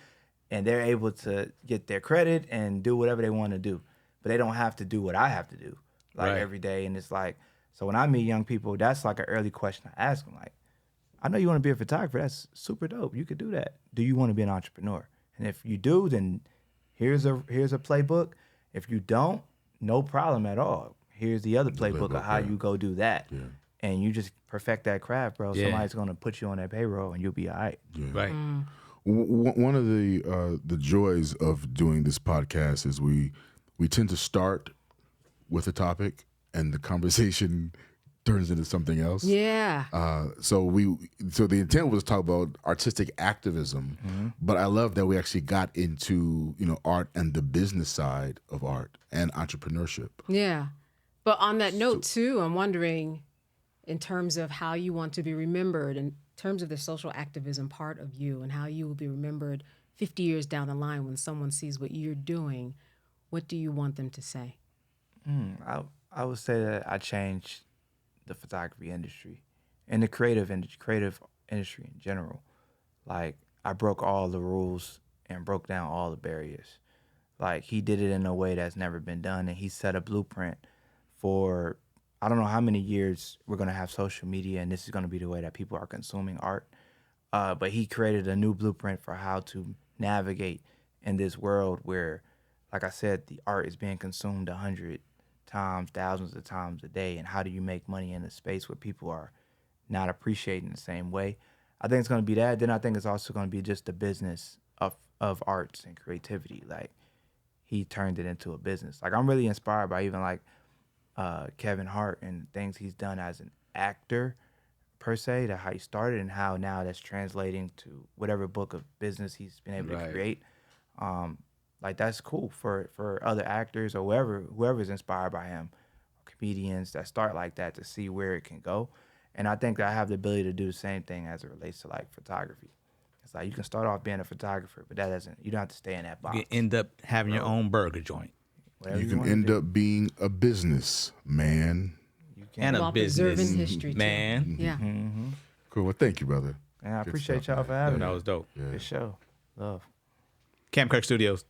And they're able to get their credit and do whatever they want to do. But they don't have to do what I have to do Right. every day. And it's like, so when I meet young people, that's like an early question I ask them. Like, I know you want to be a photographer. That's super dope. You could do that. Do you want to be an entrepreneur? And if you do, then here's a playbook. If you don't, no problem at all. Here's the other playbook of how you go do that. Yeah. And you just perfect that craft, bro. Yeah. Somebody's going to put you on that payroll and you'll be all right. Right. One of the joys of doing this podcast is we tend to start with a topic and the conversation turns into something else. Yeah. So the intent was to talk about artistic activism, but I love that we actually got into art and the business side of art and entrepreneurship. Yeah. But on that note, too, I'm wondering, in terms of how you want to be remembered, in terms of the social activism part of you and how you will be remembered 50 years down the line when someone sees what you're doing, what do you want them to say? I would say that I changed the photography industry and the creative industry in general. Like, I broke all the rules and broke down all the barriers. Like, he did it in a way that's never been done, and he set a blueprint for, I don't know how many years we're going to have social media, and this is going to be the way that people are consuming art. But he created a new blueprint for how to navigate in this world where, like I said, the art is being consumed 100 times, thousands of times a day. And how do you make money in a space where people are not appreciating the same way? I think it's going to be that. Then I think it's also going to be just the business of arts and creativity. Like, he turned it into a business. Like, I'm really inspired by even like Kevin Hart and things he's done as an actor per se, to how he started and how now that's translating to whatever book of business he's been able to create. Like, that's cool for other actors or whoever's inspired by him, or comedians that start like that, to see where it can go. And I think that I have the ability to do the same thing as it relates to like photography. It's like, you can start off being a photographer, but you don't have to stay in that box. You end up having your own burger joint. Whatever You can wanna end do, up being a business man. you can. And a While preserving business history, too. man. Yeah. Cool. Well, thank you, brother. And I Good appreciate stuff, y'all for man. having That me. was dope. Good show. Love. Cam Kirk Studios.